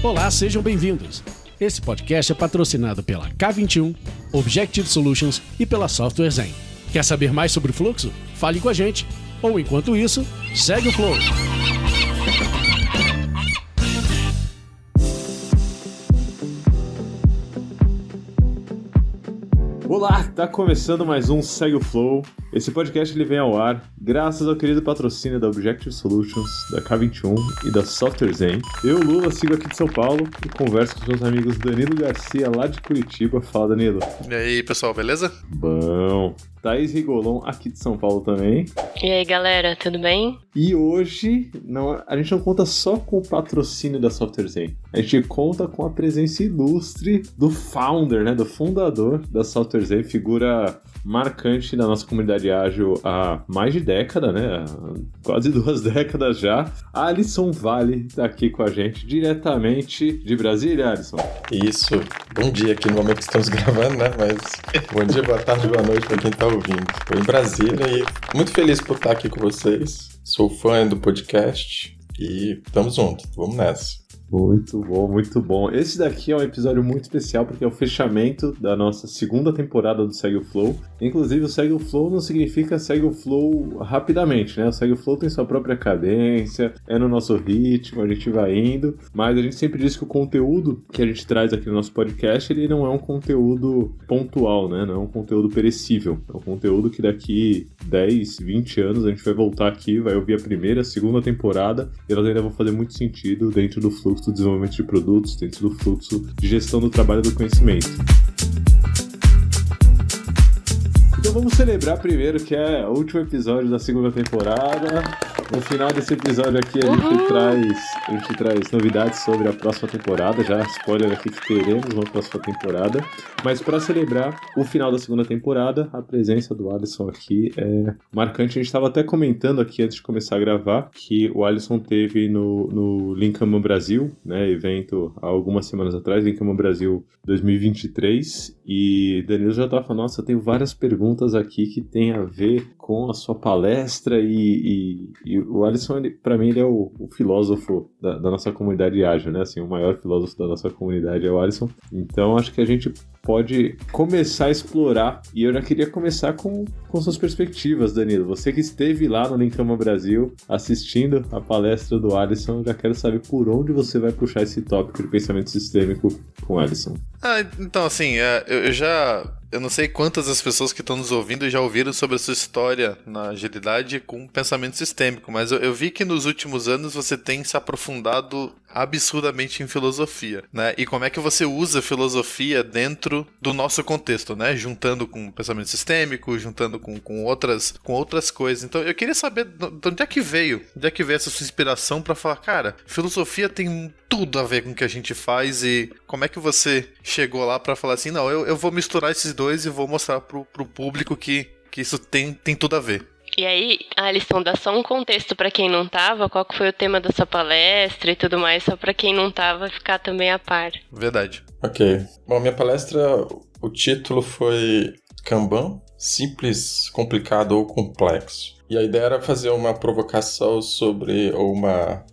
Olá, sejam bem-vindos. Esse podcast é patrocinado pela K21, Objective Solutions e pela Software Zen. Quer saber mais sobre o fluxo? Fale com a gente. Ou, enquanto isso, segue o flow. Olá, tá começando mais um Segue o Flow. Esse podcast ele vem ao ar graças ao querido patrocínio da Objective Solutions, da K21 e da Software Zen. Eu, Lula, sigo aqui de São Paulo e converso com os meus amigos Danilo Garcia, lá de Curitiba. Fala, Danilo. E aí, pessoal, beleza? Bom. Thaís Rigolon, aqui de São Paulo também. E aí, galera, tudo bem? E hoje, a gente não conta só com o patrocínio da Software Zen. A gente conta com a presença ilustre do founder, né, do fundador da Software Zen, figura marcante da nossa comunidade ágil há mais de década, né? Quase 2 décadas já. Alisson Vale tá aqui com a gente, diretamente de Brasília, Alisson. Isso. Bom dia aqui no momento que estamos gravando, né? Mas bom dia, boa tarde, boa noite para quem tá ouvindo. Estou em Brasília e muito feliz por estar aqui com vocês. Sou fã do podcast e estamos juntos. Vamos nessa. Muito bom, muito bom. Esse daqui é um episódio muito especial porque é o fechamento da nossa 2ª temporada do Segue o Flow. Inclusive, o Segue o Flow não significa Segue o Flow rapidamente, né? O Segue o Flow tem sua própria cadência, é no nosso ritmo, a gente vai indo. Mas a gente sempre diz que o conteúdo que a gente traz aqui no nosso podcast, ele não é um conteúdo pontual, né? Não é um conteúdo perecível. É um conteúdo que daqui 10, 20 anos a gente vai voltar aqui, vai ouvir a 1ª, a 2ª temporada e elas ainda vão fazer muito sentido dentro do fluxo do desenvolvimento de produtos, dentro do fluxo de gestão do trabalho e do conhecimento. Então vamos celebrar primeiro que é o último episódio da 2ª temporada. No final desse episódio aqui a gente traz novidades sobre a próxima temporada, já spoiler aqui que teremos uma próxima temporada. Mas para celebrar o final da 2ª temporada, a presença do Alisson aqui é marcante. A gente estava até comentando aqui antes de começar a gravar que o Alisson teve no Lean Kanban Brasil, né, evento há algumas semanas atrás, Lean Kanban Brasil 2023, e Danilo já estava falando, nossa, eu tenho várias perguntas aqui que tem a ver com a sua palestra e o Alisson, para mim, ele é o filósofo da nossa comunidade ágil, né? Assim, o maior filósofo da nossa comunidade é o Alisson. Então, acho que a gente pode começar a explorar. E eu já queria começar com suas perspectivas, Danilo. Você que esteve lá no Lean Kanban Brasil assistindo a palestra do Alisson, eu já quero saber por onde você vai puxar esse tópico de pensamento sistêmico com o Alisson. Então, assim, eu não sei quantas das pessoas que estão nos ouvindo já ouviram sobre a sua história na agilidade com pensamento sistêmico, mas eu vi que nos últimos anos você tem se aprofundado absurdamente em filosofia, né? E como é que você usa filosofia dentro do nosso contexto, né? Juntando com pensamento sistêmico, juntando com outras coisas. Então eu queria saber de onde é que veio essa sua inspiração para falar, cara, filosofia tem tudo a ver com o que a gente faz, e como é que você chegou lá para falar assim, não, eu vou misturar esses dois e vou mostrar pro público que isso tem tudo a ver. E aí, Alisson, dá só um contexto para quem não tava, qual que foi o tema da sua palestra e tudo mais, só para quem não tava ficar também a par. Verdade. Ok. Bom, minha palestra, o título foi Kanban, simples, complicado ou complexo. E a ideia era fazer uma provocação sobre, ou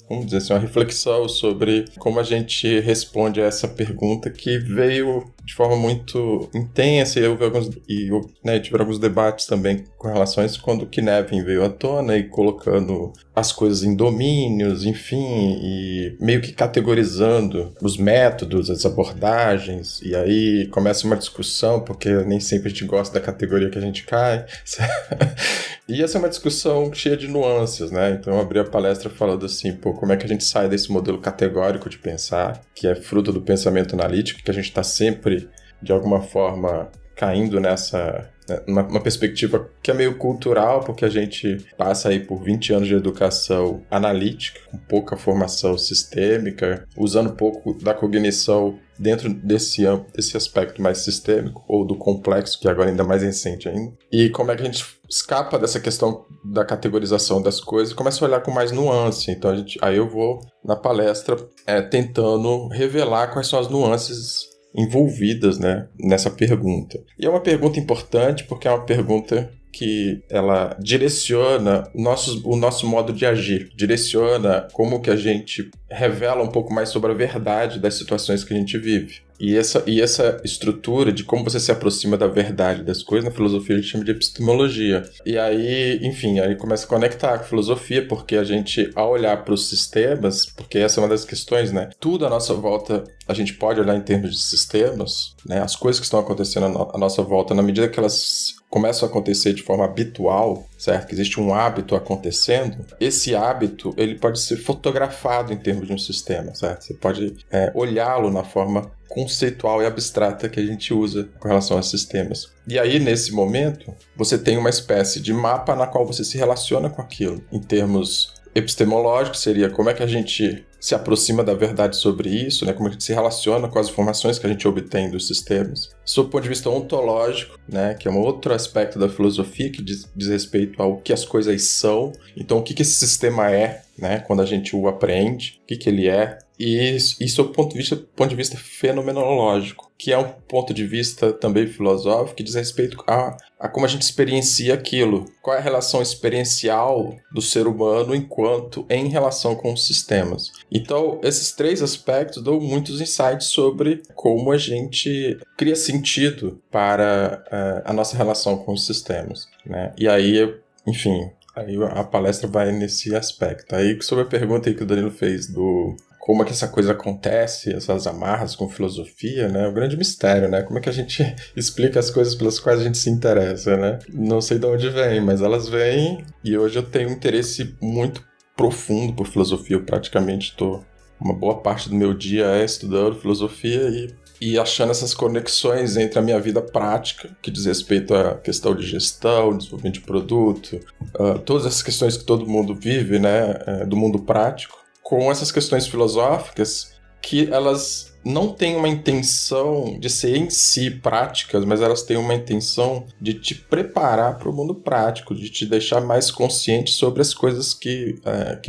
vamos dizer assim, uma reflexão sobre como a gente responde a essa pergunta que veio de forma muito intensa, e tiveram alguns debates também com relação a isso, quando o Knevin veio à tona e colocando as coisas em domínios, enfim, e meio que categorizando os métodos, as abordagens, e aí começa uma discussão, porque nem sempre a gente gosta da categoria que a gente cai. E essa é uma discussão cheia de nuances, né? Então eu abri a palestra falando assim, como é que a gente sai desse modelo categórico de pensar, que é fruto do pensamento analítico, que a gente está sempre, de alguma forma, caindo nessa... uma perspectiva que é meio cultural, porque a gente passa aí por 20 anos de educação analítica, com pouca formação sistêmica, usando pouco da cognição dentro desse aspecto mais sistêmico, ou do complexo, que agora ainda é mais recente ainda. E como é que a gente escapa dessa questão da categorização das coisas e começa a olhar com mais nuance. Então aí eu vou, na palestra, tentando revelar quais são as nuances envolvidas, né, nessa pergunta. E é uma pergunta importante porque é uma pergunta que ela direciona o nosso modo de agir, direciona como que a gente revela um pouco mais sobre a verdade das situações que a gente vive. E essa estrutura de como você se aproxima da verdade das coisas, na filosofia a gente chama de epistemologia. E aí, enfim, aí começa a conectar com a filosofia, porque a gente, ao olhar para os sistemas, porque essa é uma das questões, né? Tudo à nossa volta, a gente pode olhar em termos de sistemas, né? As coisas que estão acontecendo à nossa volta, na medida que elas começam a acontecer de forma habitual, certo? Que existe um hábito acontecendo, esse hábito, ele pode ser fotografado em termos de um sistema, certo? Você pode olhá-lo na forma conceitual e abstrata que a gente usa com relação a sistemas. E aí, nesse momento, você tem uma espécie de mapa na qual você se relaciona com aquilo. Em termos epistemológicos, seria como é que a gente se aproxima da verdade sobre isso, né? Como a gente se relaciona com as informações que a gente obtém dos sistemas. Sob o ponto de vista ontológico, né? Que é um outro aspecto da filosofia que diz respeito ao que as coisas são. Então, o que esse sistema é, né? Quando a gente o apreende, o que ele é. E sob o ponto de vista fenomenológico, que é um ponto de vista também filosófico que diz respeito a como a gente experiencia aquilo. Qual é a relação experiencial do ser humano em relação com os sistemas. Então, esses três aspectos dão muitos insights sobre como a gente cria sentido para a nossa relação com os sistemas, né? E aí, enfim, aí a palestra vai nesse aspecto. Aí, sobre a pergunta aí que o Danilo fez do como é que essa coisa acontece, essas amarras com filosofia, né? É um grande mistério, né? Como é que a gente explica as coisas pelas quais a gente se interessa, né? Não sei de onde vem, mas elas vêm e hoje eu tenho um interesse muito profundo por filosofia. Eu praticamente estou uma boa parte do meu dia estudando filosofia e achando essas conexões entre a minha vida prática, que diz respeito à questão de gestão, desenvolvimento de produto, todas essas questões que todo mundo vive, né? Do mundo prático, com essas questões filosóficas que elas não têm uma intenção de ser em si práticas, mas elas têm uma intenção de te preparar para o mundo prático, de te deixar mais consciente sobre as coisas que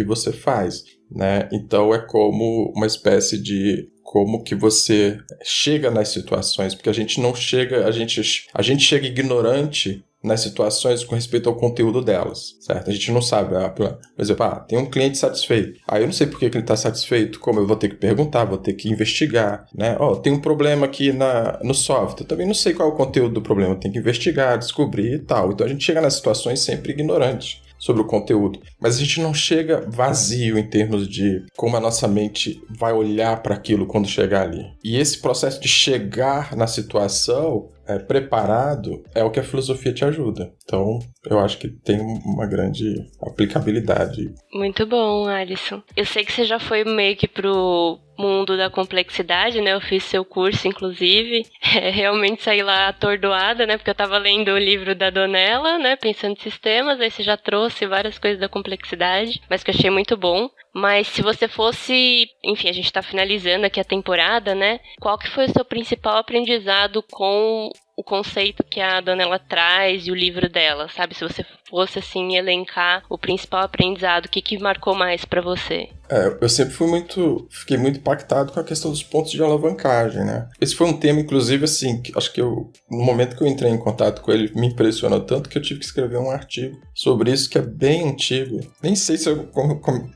você faz, né? Então é como uma espécie de como que você chega nas situações, porque a gente não chega, a gente chega ignorante nas situações com respeito ao conteúdo delas, certo? A gente não sabe, por exemplo, tem um cliente satisfeito. Eu não sei por que ele está satisfeito, como eu vou ter que perguntar, vou ter que investigar, né? Tem um problema aqui no software, eu também não sei qual é o conteúdo do problema, eu tenho que investigar, descobrir e tal. Então a gente chega nas situações sempre ignorante sobre o conteúdo, mas a gente não chega vazio em termos de como a nossa mente vai olhar para aquilo quando chegar ali. E esse processo de chegar na situação preparado é o que a filosofia te ajuda. Então, eu acho que tem uma grande aplicabilidade. Muito bom, Alisson. Eu sei que você já foi meio que pro mundo da complexidade, né? Eu fiz seu curso, inclusive. Realmente saí lá atordoada, né? Porque eu tava lendo o livro da Donella, né? Pensando em sistemas, aí você já trouxe várias coisas da complexidade, mas que eu achei muito bom. Mas se você fosse... Enfim, a gente tá finalizando aqui a temporada, né? Qual que foi o seu principal aprendizado com o conceito que a Donella traz e o livro dela, sabe? Se você fosse, assim, elencar o principal aprendizado, o que marcou mais pra você? Eu sempre fiquei muito impactado com a questão dos pontos de alavancagem, né? Esse foi um tema, inclusive, assim, que acho que no momento que eu entrei em contato com ele, me impressionou tanto que eu tive que escrever um artigo sobre isso, que é bem antigo. Nem sei se eu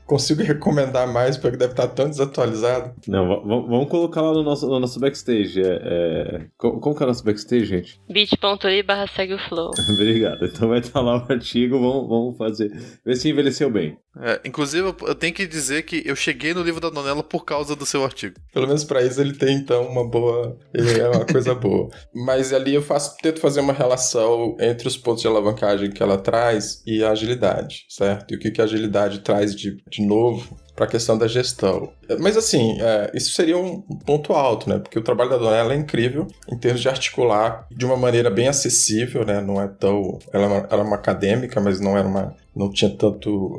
consigo recomendar mais, porque deve estar tão desatualizado. Não, vamos colocar lá no nosso backstage. Como que é o nosso backstage, gente? bit.ly/segue o flow. Obrigado. Então vai estar lá o artigo, vamos fazer. Ver se envelheceu bem. Inclusive, eu tenho que dizer que eu cheguei no livro da Donella por causa do seu artigo. Pelo menos pra isso ele tem, então, uma coisa boa. Mas ali eu tento fazer uma relação entre os pontos de alavancagem que ela traz e a agilidade, certo? E o que a agilidade traz de novo para a questão da gestão. Mas assim, isso seria um ponto alto, né? Porque o trabalho da Donella é incrível em termos de articular de uma maneira bem acessível, né? Não é tão... Ela era uma acadêmica, mas não tinha tanto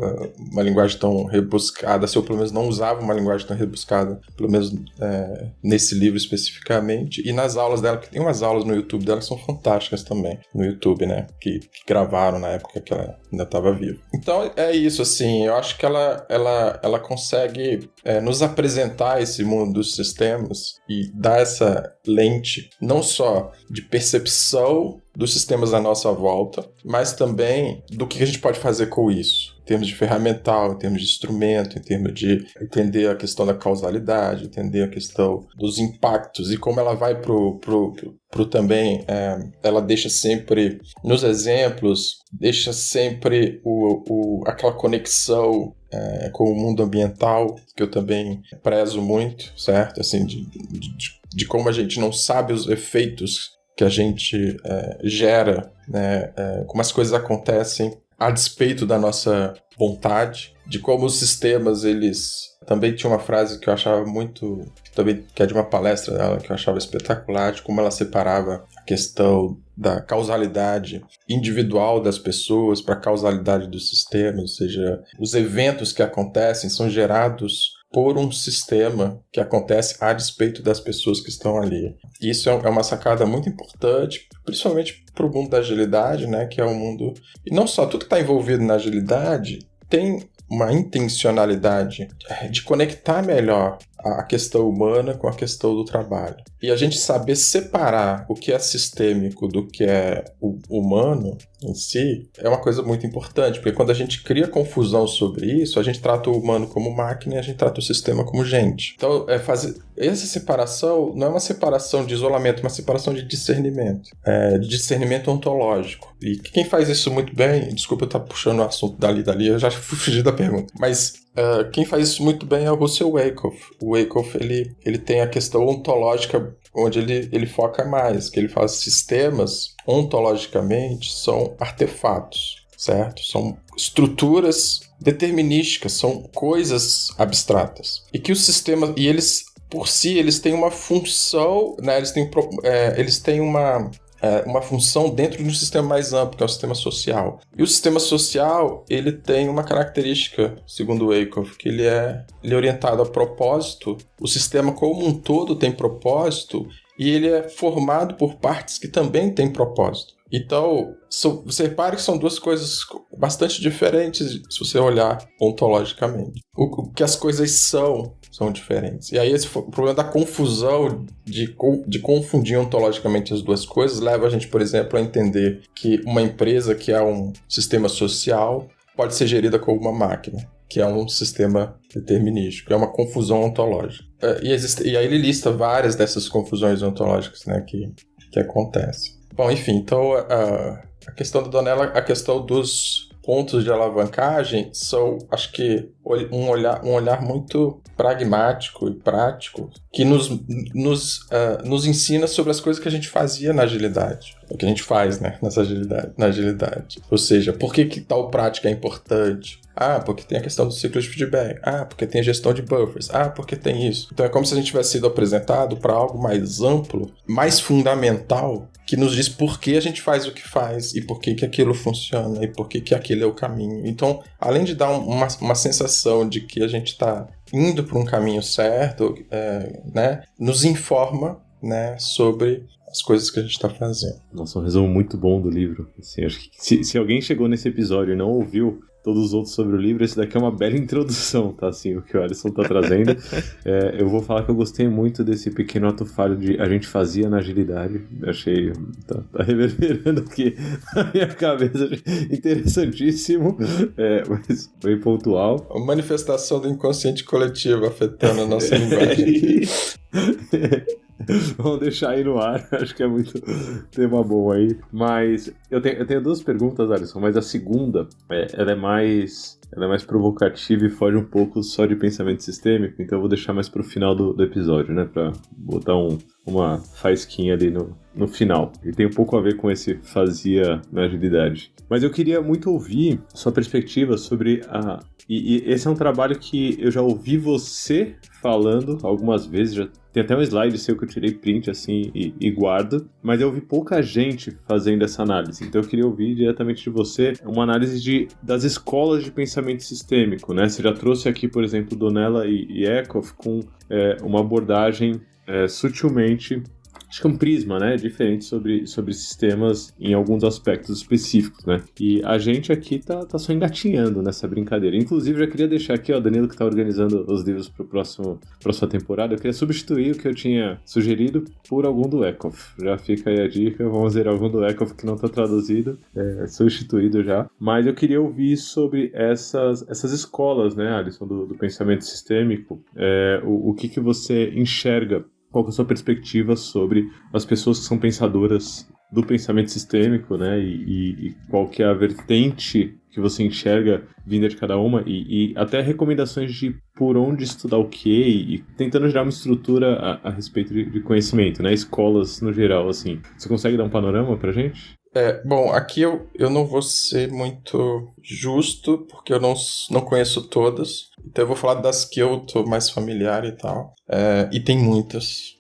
uma linguagem tão rebuscada, se eu pelo menos não usava uma linguagem tão rebuscada, pelo menos nesse livro especificamente, e nas aulas dela, que tem umas aulas no YouTube dela que são fantásticas também, no YouTube, né, que gravaram na época que ela ainda estava viva. Então é isso, assim, eu acho que ela consegue nos apresentar esse mundo dos sistemas e dar essa lente, não só de percepção dos sistemas à nossa volta, mas também do que a gente pode fazer com isso, em termos de ferramental, em termos de instrumento, em termos de entender a questão da causalidade, entender a questão dos impactos e como ela vai pro também, ela deixa sempre nos exemplos, deixa sempre aquela conexão com o mundo ambiental, que eu também prezo muito, certo? Assim, de como a gente não sabe os efeitos que a gente gera, né? Como as coisas acontecem a despeito da nossa vontade, de como os sistemas, eles... Também tinha uma frase que eu achava muito... Também, que é de uma palestra dela, que eu achava espetacular, de como ela separava a questão da causalidade individual das pessoas para a causalidade do sistema, ou seja, os eventos que acontecem são gerados por um sistema que acontece a despeito das pessoas que estão ali. Isso é uma sacada muito importante, principalmente para o mundo da agilidade, né, que é um mundo... E não só, tudo que está envolvido na agilidade tem uma intencionalidade de conectar melhor a questão humana com a questão do trabalho. E a gente saber separar o que é sistêmico do que é humano em si é uma coisa muito importante, porque quando a gente cria confusão sobre isso, a gente trata o humano como máquina e a gente trata o sistema como gente. Então, fazer essa separação não é uma separação de isolamento, é uma separação de discernimento ontológico. E quem faz isso muito bem, desculpa eu estar puxando o assunto dali, eu já fugi da pergunta, mas quem faz isso muito bem é o Russell Wakehoff. O Wakehoff, ele tem a questão ontológica, onde ele foca mais, que ele faz sistemas, ontologicamente, são artefatos, certo? São estruturas determinísticas, são coisas abstratas. E que os sistemas, e eles, por si, eles têm uma função, né? Eles têm uma função dentro de um sistema mais amplo, que é o sistema social. E o sistema social, ele tem uma característica, segundo o Wakehoff, que ele é orientado a propósito. O sistema como um todo tem propósito e ele é formado por partes que também têm propósito. Então, você repare que são duas coisas bastante diferentes se você olhar ontologicamente. O que as coisas são diferentes. E aí o problema da confusão, de confundir ontologicamente as duas coisas, leva a gente, por exemplo, a entender que uma empresa que é um sistema social pode ser gerida como uma máquina, que é um sistema determinístico, é uma confusão ontológica. E aí ele lista várias dessas confusões ontológicas, né, que acontecem. Bom, enfim, então a questão da Donella, a questão dos pontos de alavancagem são, acho que, um olhar muito pragmático e prático que nos ensina sobre as coisas que a gente fazia na agilidade. O que a gente faz, né, na agilidade. Ou seja, por que tal prática é importante? Porque tem a questão do ciclo de feedback. Porque tem a gestão de buffers. Porque tem isso. Então é como se a gente tivesse sido apresentado para algo mais amplo, mais fundamental, que nos diz por que a gente faz o que faz e por que aquilo funciona e por que aquele é o caminho. Então, além de dar uma sensação de que a gente está indo para um caminho certo, né, nos informa, né, sobre as coisas que a gente está fazendo. Nossa, um resumo muito bom do livro. Assim, acho que se alguém chegou nesse episódio e não ouviu todos os outros sobre o livro, esse daqui é uma bela introdução, tá? Assim, o que o Alisson tá trazendo. Eu vou falar que eu gostei muito desse pequeno ato falho de a gente fazia na agilidade. Achei, tá reverberando aqui na minha cabeça. Interessantíssimo, mas bem pontual. A manifestação do inconsciente coletivo afetando a nossa linguagem. Vamos deixar aí no ar, acho que é muito tema bom aí. Mas eu tenho duas perguntas, Alisson, mas a segunda, ela é mais provocativa e foge um pouco só de pensamento sistêmico, então eu vou deixar mais pro final do episódio, né, pra botar uma faísquinha ali no final. E tem um pouco a ver com esse fazia na agilidade. Mas eu queria muito ouvir sua perspectiva sobre E esse é um trabalho que eu já ouvi você falando algumas vezes, já tem até um slide seu que eu tirei print assim e guardo, mas eu ouvi pouca gente fazendo essa análise. Então eu queria ouvir diretamente de você uma análise das escolas de pensamento sistêmico, né? Você já trouxe aqui, por exemplo, Donella e Eckhoff com uma abordagem sutilmente acho que um prisma, né, diferente sobre sistemas em alguns aspectos específicos, né? E a gente aqui tá só engatinhando nessa brincadeira. Inclusive, já queria deixar aqui, ó, Danilo que tá organizando os livros pro próxima temporada, eu queria substituir o que eu tinha sugerido por algum do Eckhoff. Já fica aí a dica, vamos ver algum do Eckhoff que não tá traduzido, substituído já. Mas eu queria ouvir sobre essas escolas, né, Alisson, do pensamento sistêmico, o que você enxerga. Qual que é a sua perspectiva sobre as pessoas que são pensadoras do pensamento sistêmico, né? E qual que é a vertente que você enxerga vinda de cada uma e até recomendações de por onde estudar o quê e tentando gerar uma estrutura a respeito de conhecimento, né? Escolas no geral, assim. Você consegue dar um panorama pra gente? Bom, aqui eu não vou ser muito justo, porque eu não conheço todas. Então eu vou falar das que eu tô mais familiar e tal. E tem muitas.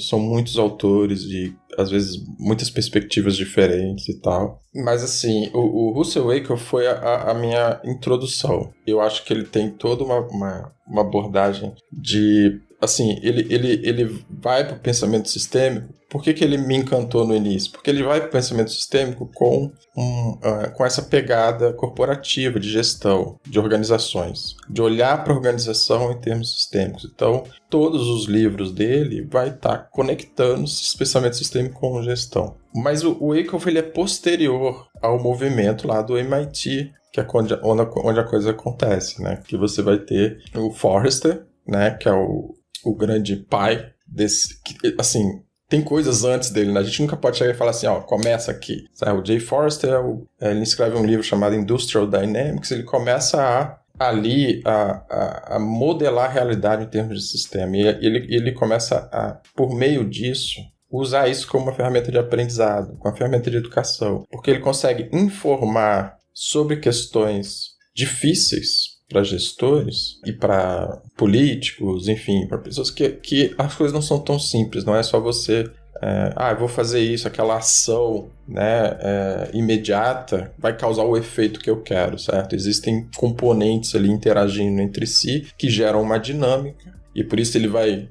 São muitos autores e, às vezes, muitas perspectivas diferentes e tal. Mas, assim, o Russell Wakefield foi a minha introdução. Eu acho que ele tem toda uma abordagem de... Assim, ele vai para o pensamento sistêmico. Por que ele me encantou no início? Porque ele vai para o pensamento sistêmico com essa pegada corporativa de gestão, de organizações, de olhar para a organização em termos sistêmicos. Então, todos os livros dele vai estar conectando esse pensamento sistêmico com gestão. Mas o Wakefield ele é posterior ao movimento lá do MIT, que é onde a coisa acontece, né? Que você vai ter o Forrester, né? Que é o grande pai desse... Assim, tem coisas antes dele, né? A gente nunca pode chegar e falar assim, ó, começa aqui. Sabe? O Jay Forrester, ele escreve um livro chamado Industrial Dynamics, ele começa a modelar a realidade em termos de sistema. E ele começa a, por meio disso, usar isso como uma ferramenta de aprendizado, uma ferramenta de educação. Porque ele consegue informar sobre questões difíceis para gestores e para políticos, enfim, para pessoas que as coisas não são tão simples, não é só você, eu vou fazer isso, aquela ação, né, imediata vai causar o efeito que eu quero, certo? Existem componentes ali interagindo entre si que geram uma dinâmica e por isso ele vai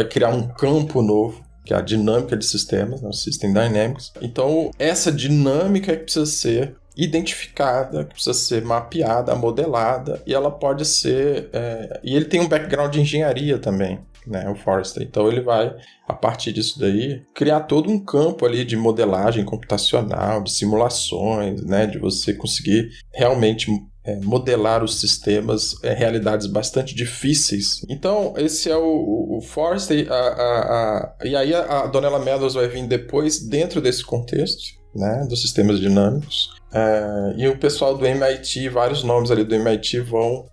criar um campo novo, que é a dinâmica de sistemas, né, o System Dynamics. Então, essa dinâmica é que precisa ser identificada, que precisa ser mapeada, modelada, e ela pode ser... E ele tem um background de engenharia também, né, o Forrester. Então ele vai, a partir disso daí, criar todo um campo ali de modelagem computacional, de simulações, né, de você conseguir realmente modelar os sistemas, realidades bastante difíceis. Então, esse é o Forrester, e aí a Donella Meadows vai vir depois, dentro desse contexto, né, dos sistemas dinâmicos. E o pessoal do MIT, vários nomes ali do MIT vão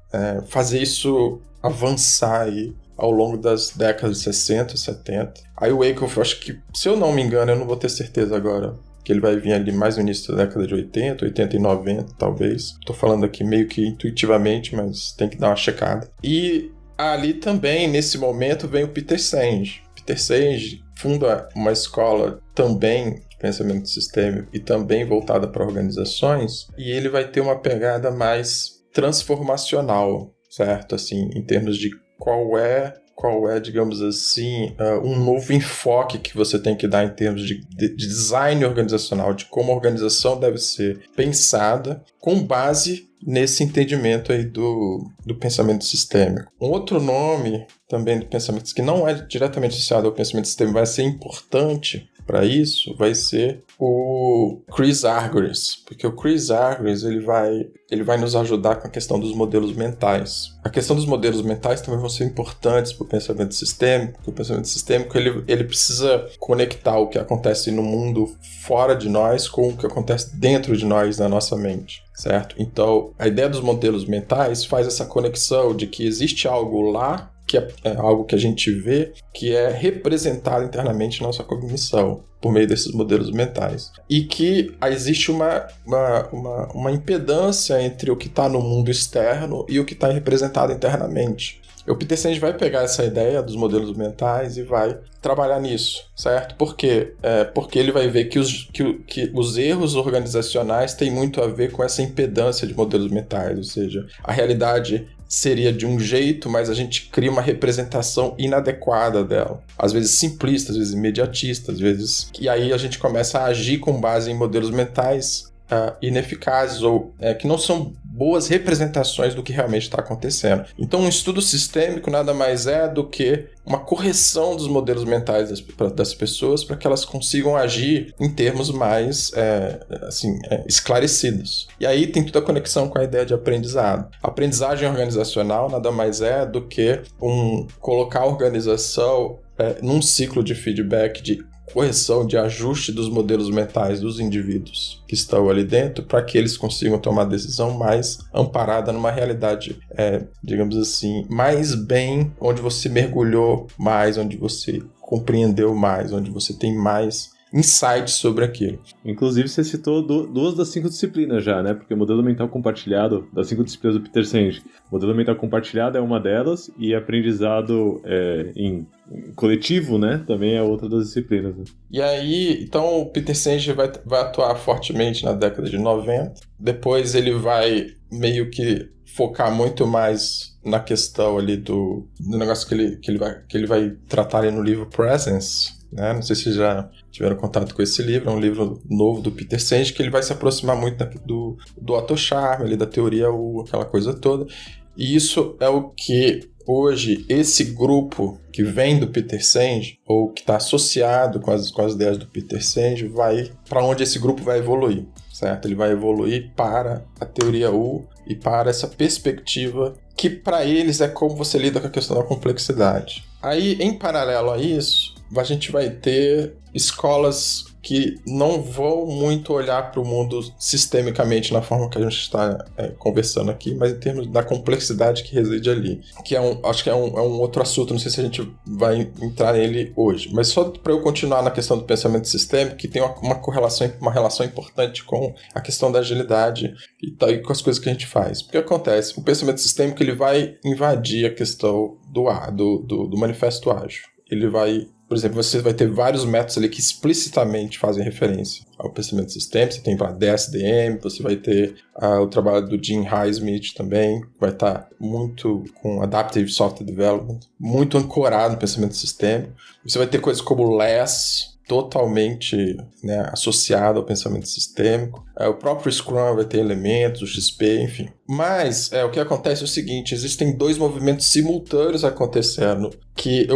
fazer isso avançar aí ao longo das décadas de 60, 70. Aí o Wakefield, acho que, se eu não me engano, eu não vou ter certeza agora, que ele vai vir ali mais no início da década de 80 e 90, talvez. Tô falando aqui meio que intuitivamente, mas tem que dar uma checada. E ali também, nesse momento, vem o Peter Senge. Peter Senge funda uma escola também pensamento sistêmico e também voltada para organizações, e ele vai ter uma pegada mais transformacional, certo? Assim, em termos de qual é, digamos assim, um novo enfoque que você tem que dar em termos de design organizacional, de como a organização deve ser pensada com base nesse entendimento aí do pensamento sistêmico. Um outro nome também do pensamento, que não é diretamente associado ao pensamento sistêmico, vai ser importante para isso, vai ser o Chris Argyris, porque o Chris Argyris ele vai nos ajudar com a questão dos modelos mentais. A questão dos modelos mentais também vão ser importantes para o pensamento sistêmico, porque o pensamento sistêmico ele precisa conectar o que acontece no mundo fora de nós com o que acontece dentro de nós, na nossa mente, certo? Então, a ideia dos modelos mentais faz essa conexão de que existe algo lá, que é algo que a gente vê, que é representado internamente na nossa cognição, por meio desses modelos mentais. E que existe uma impedância entre o que está no mundo externo e o que está representado internamente. O Peter Senge vai pegar essa ideia dos modelos mentais e vai trabalhar nisso, certo? Por quê? Porque ele vai ver que os erros organizacionais têm muito a ver com essa impedância de modelos mentais, ou seja, a realidade seria de um jeito, mas a gente cria uma representação inadequada dela. Às vezes simplista, às vezes imediatista, às vezes... E aí a gente começa a agir com base em modelos mentais ineficazes ou que não são boas representações do que realmente está acontecendo. Então, um estudo sistêmico nada mais é do que uma correção dos modelos mentais das pessoas para que elas consigam agir em termos mais esclarecidos. E aí tem toda a conexão com a ideia de aprendizado. A aprendizagem organizacional nada mais é do que colocar a organização num ciclo de feedback, de correção, de ajuste dos modelos mentais dos indivíduos que estão ali dentro para que eles consigam tomar decisão mais amparada numa realidade, digamos assim, mais bem, onde você mergulhou mais, onde você compreendeu mais, onde você tem mais insights sobre aquilo. Inclusive, você citou 2 das 5 disciplinas já, né? Porque o modelo mental compartilhado, das 5 disciplinas do Peter Senge, o modelo mental compartilhado é uma delas e aprendizado em coletivo, né? Também é outra das disciplinas. Né? E aí, então, o Peter Senge vai atuar fortemente na década de 90. Depois ele vai meio que focar muito mais na questão ali do negócio que ele vai tratar ali no livro Presence, né? Não sei se já tiveram contato com esse livro, é um livro novo do Peter Senge, que ele vai se aproximar muito do Otto Scharmer, ali, da teoria U, aquela coisa toda. E isso é o que hoje esse grupo que vem do Peter Senge, ou que está associado com as ideias do Peter Senge, vai para onde esse grupo vai evoluir, certo? Ele vai evoluir para a teoria U e para essa perspectiva que para eles é como você lida com a questão da complexidade. Aí, em paralelo a isso, a gente vai ter escolas que não vão muito olhar para o mundo sistemicamente na forma que a gente está conversando aqui, mas em termos da complexidade que reside ali, que acho que é um outro assunto, não sei se a gente vai entrar nele hoje, mas só para eu continuar na questão do pensamento sistêmico, que tem uma relação importante com a questão da agilidade e com as coisas que a gente faz. O que acontece? O pensamento sistêmico ele vai invadir a questão do manifesto ágil. Ele vai, por exemplo, você vai ter vários métodos ali que explicitamente fazem referência ao pensamento sistêmico. Você tem para DSDM, você vai ter o trabalho do Jim Highsmith também, que vai estar muito com Adaptive Software Development, muito ancorado no pensamento sistêmico. Você vai ter coisas como LESS, totalmente associado ao pensamento sistêmico. O próprio Scrum vai ter elementos, o XP, enfim. Mas o que acontece é o seguinte, existem 2 movimentos simultâneos acontecendo que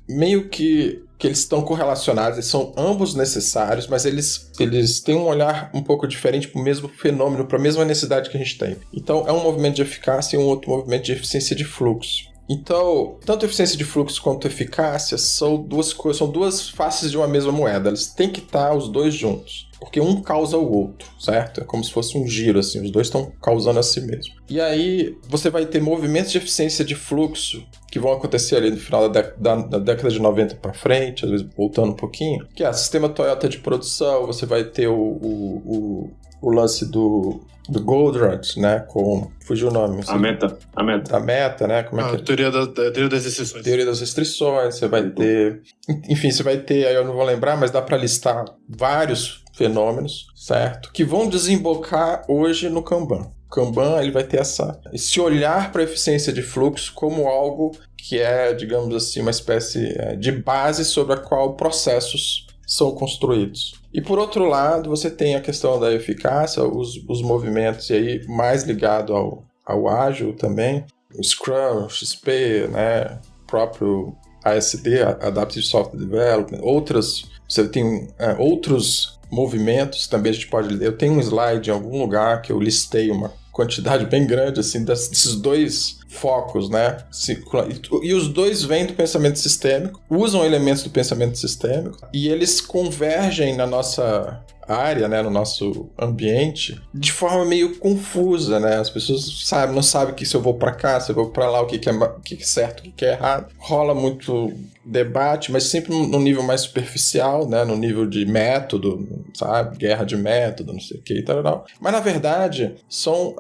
meio que eles estão correlacionados, eles são ambos necessários, mas eles têm um olhar um pouco diferente para o mesmo fenômeno, para a mesma necessidade que a gente tem. Então, é um movimento de eficácia e um outro movimento de eficiência de fluxo. Então, tanto eficiência de fluxo quanto eficácia são duas faces de uma mesma moeda. Eles têm que estar os dois juntos, porque um causa o outro, certo? É como se fosse um giro, assim, os dois estão causando a si mesmo. E aí, você vai ter movimentos de eficiência de fluxo que vão acontecer ali no final da década de 90 para frente, às vezes voltando um pouquinho, que é o sistema Toyota de produção, você vai ter o lance do Goldratt, né, fugiu o nome. A meta. Da meta, né, como é que é? Teoria das restrições. Teoria das restrições, você vai ter... Enfim, você vai ter, aí eu não vou lembrar, mas dá para listar vários fenômenos, certo? Que vão desembocar hoje no Kanban. O Kanban, ele vai ter esse olhar para a eficiência de fluxo como algo que é, digamos assim, uma espécie de base sobre a qual processos são construídos. E por outro lado, você tem a questão da eficácia, os movimentos, e aí mais ligado ao ágil também, o Scrum, o XP, né, próprio ASD, Adaptive Software Development, você tem outros movimentos, também a gente pode... Eu tenho um slide em algum lugar que eu listei uma quantidade bem grande assim, desses 2 focos, né? E os dois vêm do pensamento sistêmico, usam elementos do pensamento sistêmico e eles convergem na nossa área, né, no nosso ambiente, de forma meio confusa, né? As pessoas não sabem que se eu vou para cá, se eu vou para lá, o que é certo, o que é errado. Rola muito debate, mas sempre no nível mais superficial, né? No nível de método, sabe? Guerra de método, não sei o que e tal. Mas, na verdade, são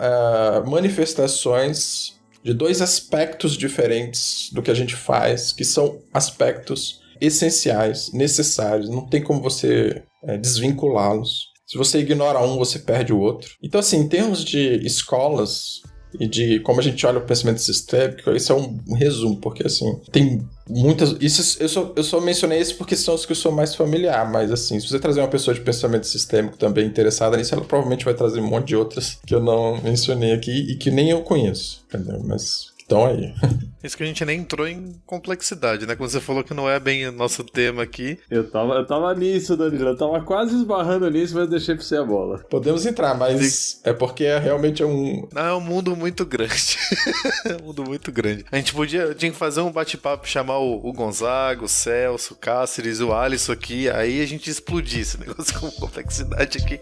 manifestações de 2 aspectos diferentes do que a gente faz, que são aspectos essenciais, necessários, não tem como você desvinculá-los. Se você ignora um, você perde o outro. Então, assim, em termos de escolas e de como a gente olha o pensamento sistêmico, isso é um resumo, porque assim, tem muitas... Eu só mencionei esse porque são os que eu sou mais familiar, mas assim, se você trazer uma pessoa de pensamento sistêmico também interessada nisso, ela provavelmente vai trazer um monte de outras que eu não mencionei aqui e que nem eu conheço, entendeu? Mas estão aí. Isso que a gente nem entrou em complexidade, né? Quando você falou que não é bem o nosso tema aqui. Eu tava nisso, Danilo. Eu tava quase esbarrando nisso, mas deixei pra você a bola. Podemos entrar, mas é porque realmente é um... Não, é um mundo muito grande. É um mundo muito grande. A gente tinha que fazer um bate-papo, chamar o Gonzaga, o Celso, o Cáceres, o Alisson aqui, aí a gente explodir esse negócio com complexidade aqui.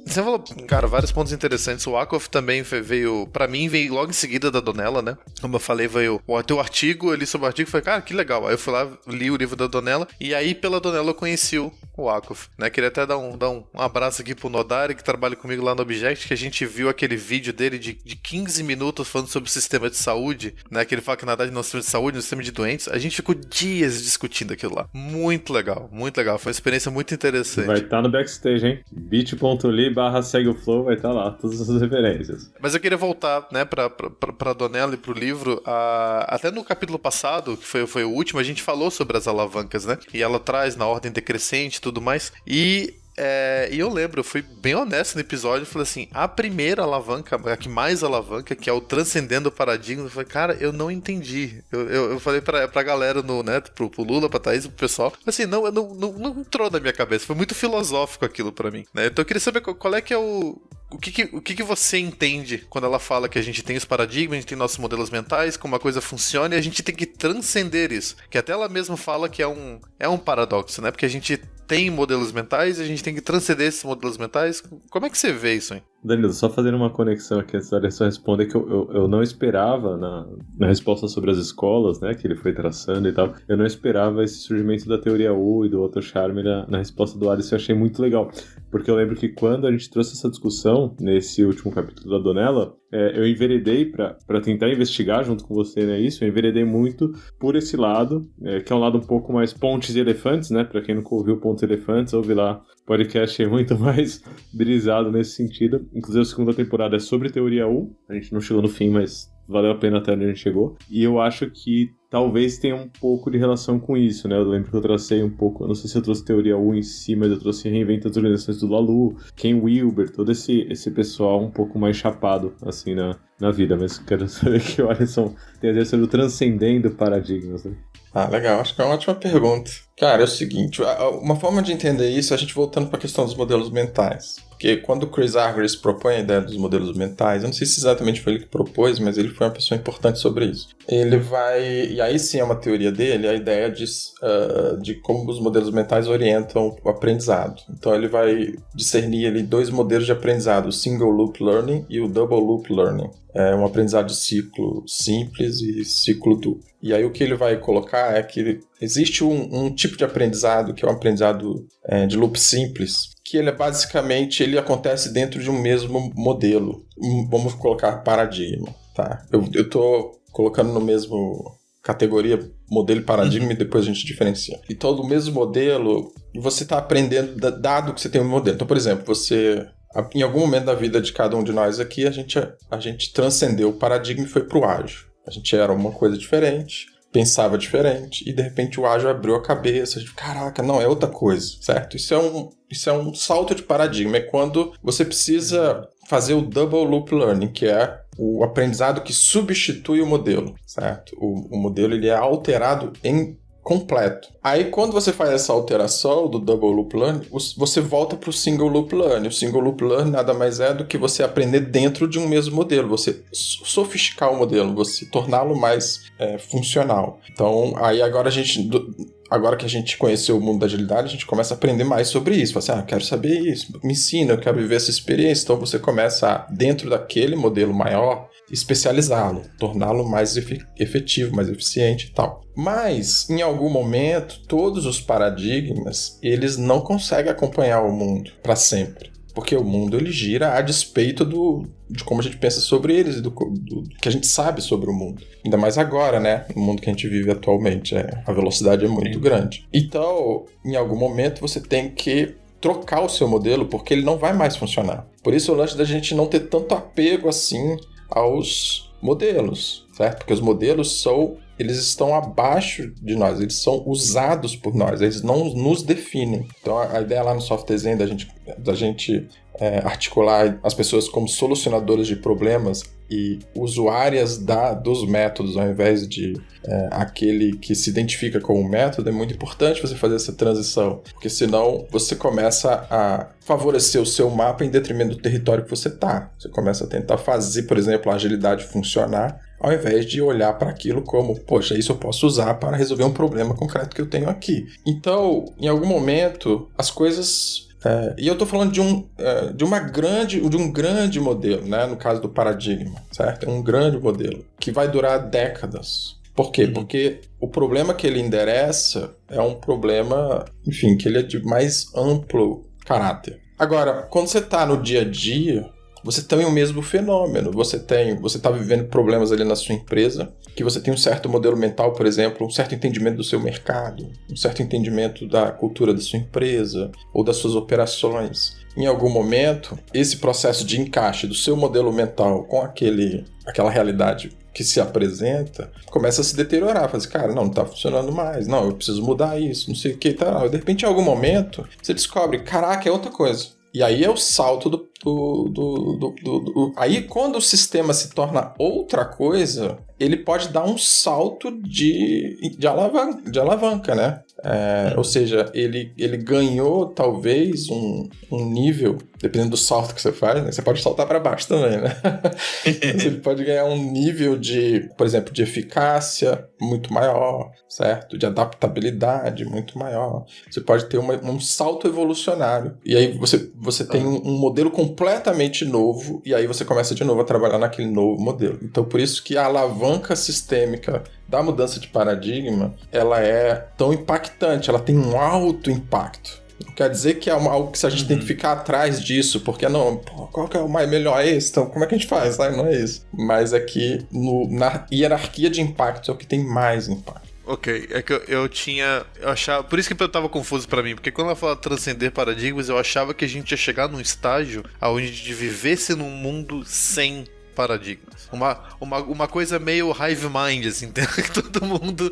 Você falou, cara, vários pontos interessantes. O Akoff também veio, pra mim, veio logo em seguida da Donella, né? Como eu falei, veio o teu artigo, eu li sobre o artigo e falei, cara, que legal. Aí eu fui lá, li o livro da Donella, e aí pela Donella eu conheci o Akoff, né? Queria até dar um abraço aqui pro Nodari, que trabalha comigo lá no Object, que a gente viu aquele vídeo dele de 15 minutos falando sobre o sistema de saúde, né? Que ele fala que na verdade não é um sistema de saúde, é um sistema de doentes. A gente ficou dias discutindo aquilo lá. Muito legal, muito legal. Foi uma experiência muito interessante. Vai estar no backstage, hein? bit.ly/segue o flow, vai estar lá, todas as referências. Mas eu queria voltar, né, pra Donella e pro livro. Até no capítulo passado, que foi o último, a gente falou sobre as alavancas, né? E ela traz na ordem decrescente e tudo mais. E eu lembro, eu fui bem honesto no episódio, eu falei assim, a primeira alavanca, a que mais alavanca, que é o transcendendo o paradigma, eu falei, cara, eu não entendi. Eu falei pra galera, né, pro Lula, pra Thaís, pro pessoal, assim, não entrou na minha cabeça, foi muito filosófico aquilo pra mim, né? Então eu queria saber qual é que é o que você entende quando ela fala que a gente tem os paradigmas, a gente tem nossos modelos mentais, como a coisa funciona, e a gente tem que transcender isso. Que até ela mesma fala que é um paradoxo, né? Porque a gente tem modelos mentais e a gente tem que transcender esses modelos mentais. Como é que você vê isso, hein? Danilo, só fazendo uma conexão aqui antes da só responder que eu não esperava na resposta sobre as escolas, né, que ele foi traçando e tal, eu não esperava esse surgimento da teoria U e do Otto Scharmer na resposta do Alisson, eu achei muito legal, porque eu lembro que quando a gente trouxe essa discussão nesse último capítulo da Donella, eu enveredei para tentar investigar junto com você, né, isso, eu enveredei muito por esse lado, que é um lado um pouco mais pontes e elefantes, né, para quem nunca ouviu Pontes e Elefantes, ouve lá, o podcast é muito mais brisado nesse sentido. Inclusive a segunda temporada é sobre teoria U, a gente não chegou no fim, mas valeu a pena até onde a gente chegou, e eu acho que talvez tenha um pouco de relação com isso, né? Eu lembro que eu tracei um pouco, eu não sei se eu trouxe teoria U em si, mas eu trouxe Reinventa as Organizações do Lalu, Ken Wilber, todo esse pessoal um pouco mais chapado, assim, na vida, mas quero saber que o Alisson tem a dizer sobre o transcendendo paradigmas, né? Ah, legal, acho que é uma ótima pergunta. Cara, é o seguinte, uma forma de entender isso é a gente voltando para a questão dos modelos mentais. Porque quando o Chris Argyris propõe a ideia dos modelos mentais, eu não sei se exatamente foi ele que propôs, mas ele foi uma pessoa importante sobre isso. Ele vai, e aí sim é uma teoria dele, a ideia de como os modelos mentais orientam o aprendizado. Então ele vai discernir ali dois modelos de aprendizado, o Single Loop Learning e o Double Loop Learning. É um aprendizado de ciclo simples e ciclo duplo. E aí o que ele vai colocar é que existe um tipo de aprendizado, que é um aprendizado de loop simples, que ele basicamente ele acontece dentro de um mesmo modelo. Vamos colocar paradigma, tá? Eu tô colocando no mesmo categoria modelo e paradigma e depois a gente diferencia. Então, do mesmo modelo, você está aprendendo dado que você tem um modelo. Então, por exemplo, em algum momento da vida de cada um de nós aqui, a gente transcendeu o paradigma e foi pro ágil. A gente era uma coisa diferente, pensava diferente, e de repente o ágil abriu a cabeça, a gente, caraca, não, é outra coisa, certo? Isso é um salto de paradigma, é quando você precisa fazer o Double Loop Learning, que é o aprendizado que substitui o modelo, certo? O modelo ele é alterado em completo. Aí, quando você faz essa alteração do Double Loop Learning, você volta para o Single Loop Learning. O Single Loop Learning nada mais é do que você aprender dentro de um mesmo modelo, você sofisticar o modelo, você torná-lo mais funcional. Então, aí agora que a gente conheceu o mundo da agilidade, a gente começa a aprender mais sobre isso. Fala assim, eu quero saber isso, me ensina, eu quero viver essa experiência. Então, você começa dentro daquele modelo maior, especializá-lo, torná-lo mais efetivo, mais eficiente e tal. Mas, em algum momento, todos os paradigmas, eles não conseguem acompanhar o mundo para sempre. Porque o mundo ele gira a despeito de como a gente pensa sobre eles e do que a gente sabe sobre o mundo. Ainda mais agora, né? No mundo que a gente vive atualmente. A velocidade é muito grande. Então, em algum momento, você tem que trocar o seu modelo, porque ele não vai mais funcionar. Por isso o lance da gente não ter tanto apego assim aos modelos, certo? Porque os modelos eles estão abaixo de nós, eles são usados por nós, eles não nos definem. Então a ideia lá no Soft Design da gente articular as pessoas como solucionadoras de problemas e usuárias dos métodos, ao invés de aquele que se identifica como método, é muito importante você fazer essa transição, porque senão você começa a favorecer o seu mapa em detrimento do território que você está. Você começa a tentar fazer, por exemplo, a agilidade funcionar, ao invés de olhar para aquilo como, poxa, isso eu posso usar para resolver um problema concreto que eu tenho aqui. Então, em algum momento, as coisas... e eu estou falando de um grande modelo, né? No caso do paradigma, certo? É um grande modelo que vai durar décadas. Por quê? Porque o problema que ele endereça é um problema, enfim, que ele é de mais amplo caráter. Agora, quando você está no dia a dia, você tem o mesmo fenômeno. Você está vivendo problemas ali na sua empresa, que você tem um certo modelo mental, por exemplo, um certo entendimento do seu mercado, um certo entendimento da cultura da sua empresa ou das suas operações. Em algum momento, esse processo de encaixe do seu modelo mental com aquela realidade que se apresenta, começa a se deteriorar. Fala assim, cara, não está funcionando mais. Não, eu preciso mudar isso, não sei o que e tal. De repente, em algum momento, você descobre, caraca, é outra coisa. E aí é o salto Aí, quando o sistema se torna outra coisa, ele pode dar um salto de alavanca, né? Ou seja, ele ganhou talvez um nível, dependendo do salto que você faz, né? Você pode saltar para baixo também, né? Mas ele pode ganhar um nível de, por exemplo, de eficácia muito maior, certo? De adaptabilidade muito maior. Você pode ter um salto evolucionário. E aí você tem um modelo completamente novo, e aí você começa de novo a trabalhar naquele novo modelo. Então, por isso que a alavanca sistêmica da mudança de paradigma, ela é tão impactante, ela tem um alto impacto. Não quer dizer que é algo que a gente tem que ficar atrás disso, porque qual que é o melhor esse? Então, como é que a gente faz? Não é isso. Mas é que na hierarquia de impacto é o que tem mais impacto. Ok, é que eu achava, por isso que eu tava confuso pra mim, porque quando ela fala transcender paradigmas, eu achava que a gente ia chegar num estágio onde a gente vivesse num mundo sem paradigmas. Uma coisa meio hive mind, assim, que todo mundo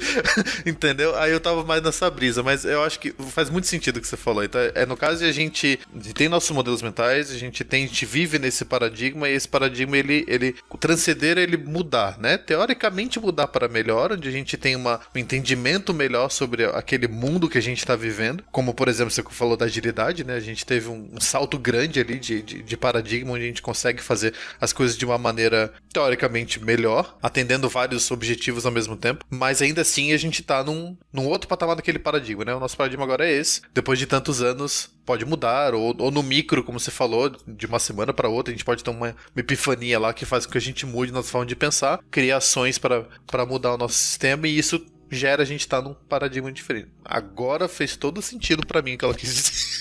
entendeu? Aí eu tava mais nessa brisa, mas eu acho que faz muito sentido o que você falou. Então, no caso, a gente tem nossos modelos mentais, a gente vive nesse paradigma, e esse paradigma, ele transcender, ele mudar, né? Teoricamente mudar para melhor, onde a gente tem um entendimento melhor sobre aquele mundo que a gente tá vivendo, como, por exemplo, você falou da agilidade, né? A gente teve um salto grande ali de paradigma, onde a gente consegue fazer as coisas de uma maneira teoricamente melhor, atendendo vários objetivos ao mesmo tempo, mas ainda assim a gente tá num outro patamar daquele paradigma, né? O nosso paradigma agora é esse. Depois de tantos anos, pode mudar, ou no micro, como você falou, de uma semana para outra, a gente pode ter uma epifania lá que faz com que a gente mude nossa forma de pensar, cria ações para mudar o nosso sistema, e isso gera a gente estar num paradigma diferente. Agora fez todo sentido para mim o que ela quis dizer.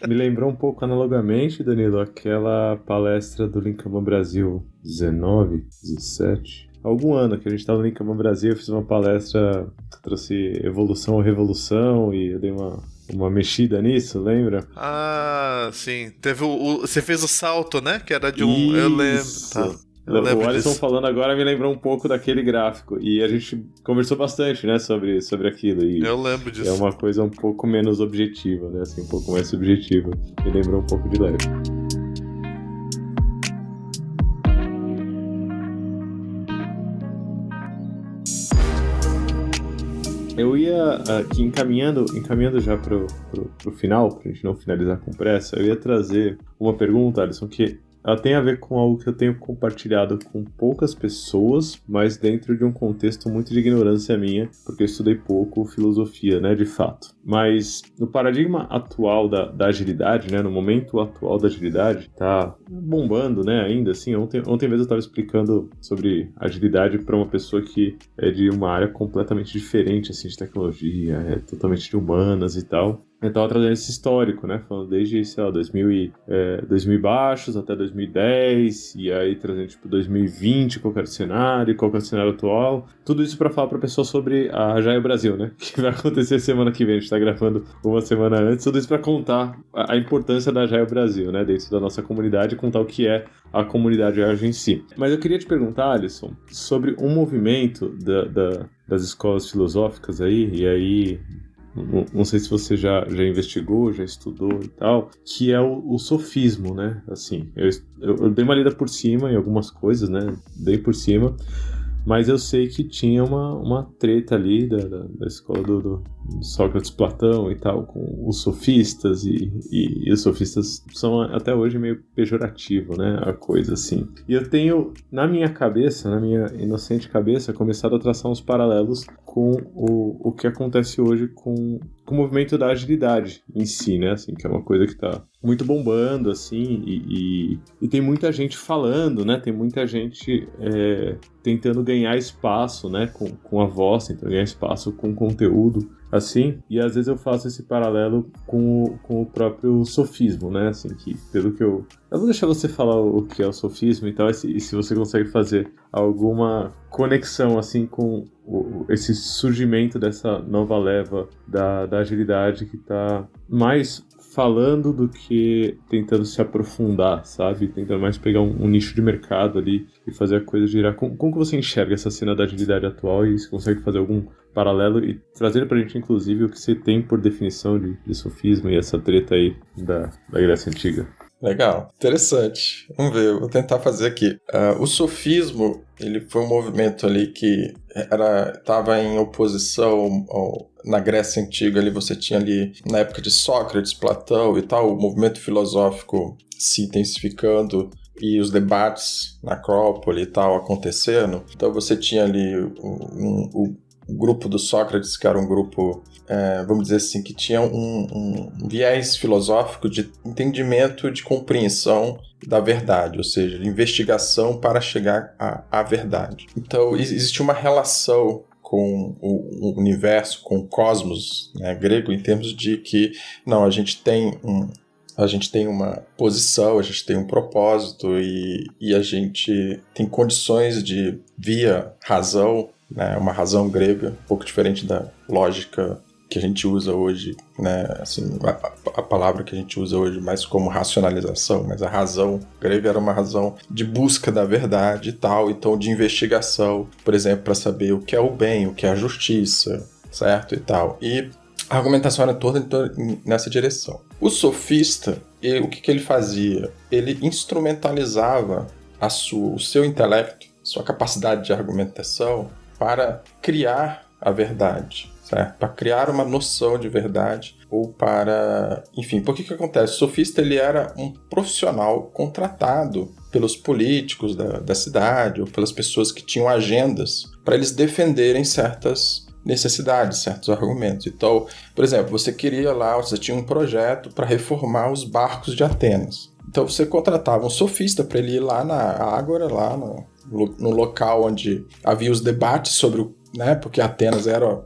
Me lembrou um pouco analogamente, Danilo, aquela palestra do Lean Kanban Brasil 19, 17. Algum ano que a gente estava no Lean Kanban Brasil, eu fiz uma palestra que trouxe evolução ou revolução, e eu dei uma mexida nisso, lembra? Ah, sim. Teve você fez o salto, né? Que era de um... Isso. Eu lembro. Tá. O Alisson falando agora me lembrou um pouco daquele gráfico. E a gente conversou bastante, né, sobre aquilo. E eu lembro disso. É uma coisa um pouco menos objetiva, né? Assim, um pouco mais subjetiva. Me lembrou um pouco de leve. Eu ia aqui encaminhando já pro final, pra gente não finalizar com pressa, eu ia trazer uma pergunta, Alisson, que ela tem a ver com algo que eu tenho compartilhado com poucas pessoas, mas dentro de um contexto muito de ignorância minha, porque eu estudei pouco filosofia, né, de fato. Mas no paradigma atual da agilidade, né, no momento atual da agilidade, tá bombando, né, ainda assim. Ontem mesmo eu estava explicando sobre agilidade para uma pessoa que é de uma área completamente diferente, assim, de tecnologia, é totalmente de humanas e tal. Eu tava trazendo esse histórico, né? Falando desde, sei lá, 2000 e baixos até 2010, e aí trazendo, tipo, 2020, qual que era o cenário, qual que é o cenário atual. Tudo isso pra falar pra pessoa sobre a Agile Brasil, né? Que vai acontecer semana que vem, a gente tá gravando uma semana antes. Tudo isso pra contar a importância da Agile Brasil, né? Dentro da nossa comunidade, e contar o que é a comunidade Agile em si. Mas eu queria te perguntar, Alisson, sobre um movimento das escolas filosóficas aí, e aí... Não sei se você já investigou, já estudou e tal, que é o sofismo, né? Assim, eu dei uma lida por cima em algumas coisas, né? Bem por cima, mas eu sei que tinha uma treta ali da escola do Sócrates, Platão e tal, com os sofistas, e os sofistas são até hoje meio pejorativo, né? A coisa assim. E eu tenho, na minha cabeça, na minha inocente cabeça, começado a traçar uns paralelos com o que acontece hoje com o movimento da agilidade em si, né? Assim, que é uma coisa que tá muito bombando, assim, e tem muita gente falando, né? Tem muita gente tentando ganhar espaço, né? Com a voz, tentando ganhar espaço com conteúdo, assim, e às vezes eu faço esse paralelo com o próprio sofismo, né? Assim, que pelo que eu vou deixar você falar o que é o sofismo e tal, e se você consegue fazer alguma conexão, assim, com esse surgimento dessa nova leva da agilidade que tá mais falando do que tentando se aprofundar, sabe? Tentando mais pegar um nicho de mercado ali e fazer a coisa girar. Como que você enxerga essa cena da agilidade atual e se consegue fazer algum paralelo e trazer pra gente, inclusive, o que você tem por definição de sofismo e essa treta aí da Grécia Antiga? Legal, interessante. Vamos ver, eu vou tentar fazer aqui. O sofismo, ele foi um movimento ali que estava em oposição na Grécia Antiga. Ali você tinha ali, na época de Sócrates, Platão e tal, o movimento filosófico se intensificando e os debates na Acrópole e tal acontecendo. Então você tinha ali o grupo do Sócrates, que era um grupo, vamos dizer assim, que tinha um viés filosófico de entendimento, de compreensão da verdade, ou seja, de investigação para chegar à verdade. Então, existe uma relação com o universo, com o cosmos, né, grego, em termos de que, não, a gente tem uma posição, a gente tem um propósito e a gente tem condições de, via razão, né, uma razão grega, um pouco diferente da lógica que a gente usa hoje, né, assim, a palavra que a gente usa hoje mais como racionalização, mas a razão grega era uma razão de busca da verdade e tal, então de investigação, por exemplo, para saber o que é o bem, o que é a justiça, certo, e tal. E a argumentação era toda nessa direção. O sofista, o que ele fazia? Ele instrumentalizava o seu intelecto, sua capacidade de argumentação para criar a verdade, certo? Para criar uma noção de verdade ou para... Enfim, por que acontece? O sofista, ele era um profissional contratado pelos políticos da cidade ou pelas pessoas que tinham agendas para eles defenderem certas necessidades, certos argumentos. Então, por exemplo, você tinha um projeto para reformar os barcos de Atenas. Então você contratava um sofista para ele ir lá na Ágora, lá no local onde havia os debates sobre né, porque Atenas era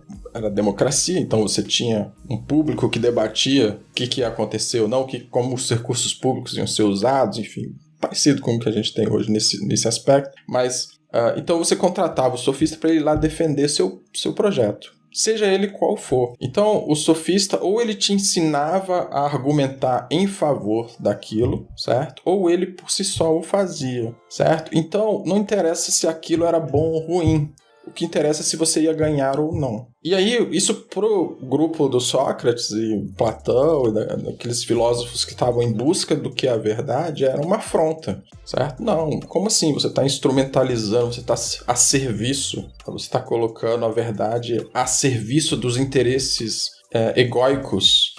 democracia, então você tinha um público que debatia o que ia acontecer ou não, como os recursos públicos iam ser usados, enfim, parecido com o que a gente tem hoje nesse aspecto, mas então você contratava o sofista para ele ir lá defender seu projeto, seja ele qual for. Então o sofista ou ele te ensinava a argumentar em favor daquilo, certo? Ou ele por si só o fazia, certo? Então não interessa se aquilo era bom ou ruim. O que interessa é se você ia ganhar ou não. E aí, isso pro grupo do Sócrates e Platão, e daqueles filósofos que estavam em busca do que é a verdade, era uma afronta, certo? Não, como assim? Você está instrumentalizando, você está a serviço, você está colocando a verdade a serviço dos interesses egóicos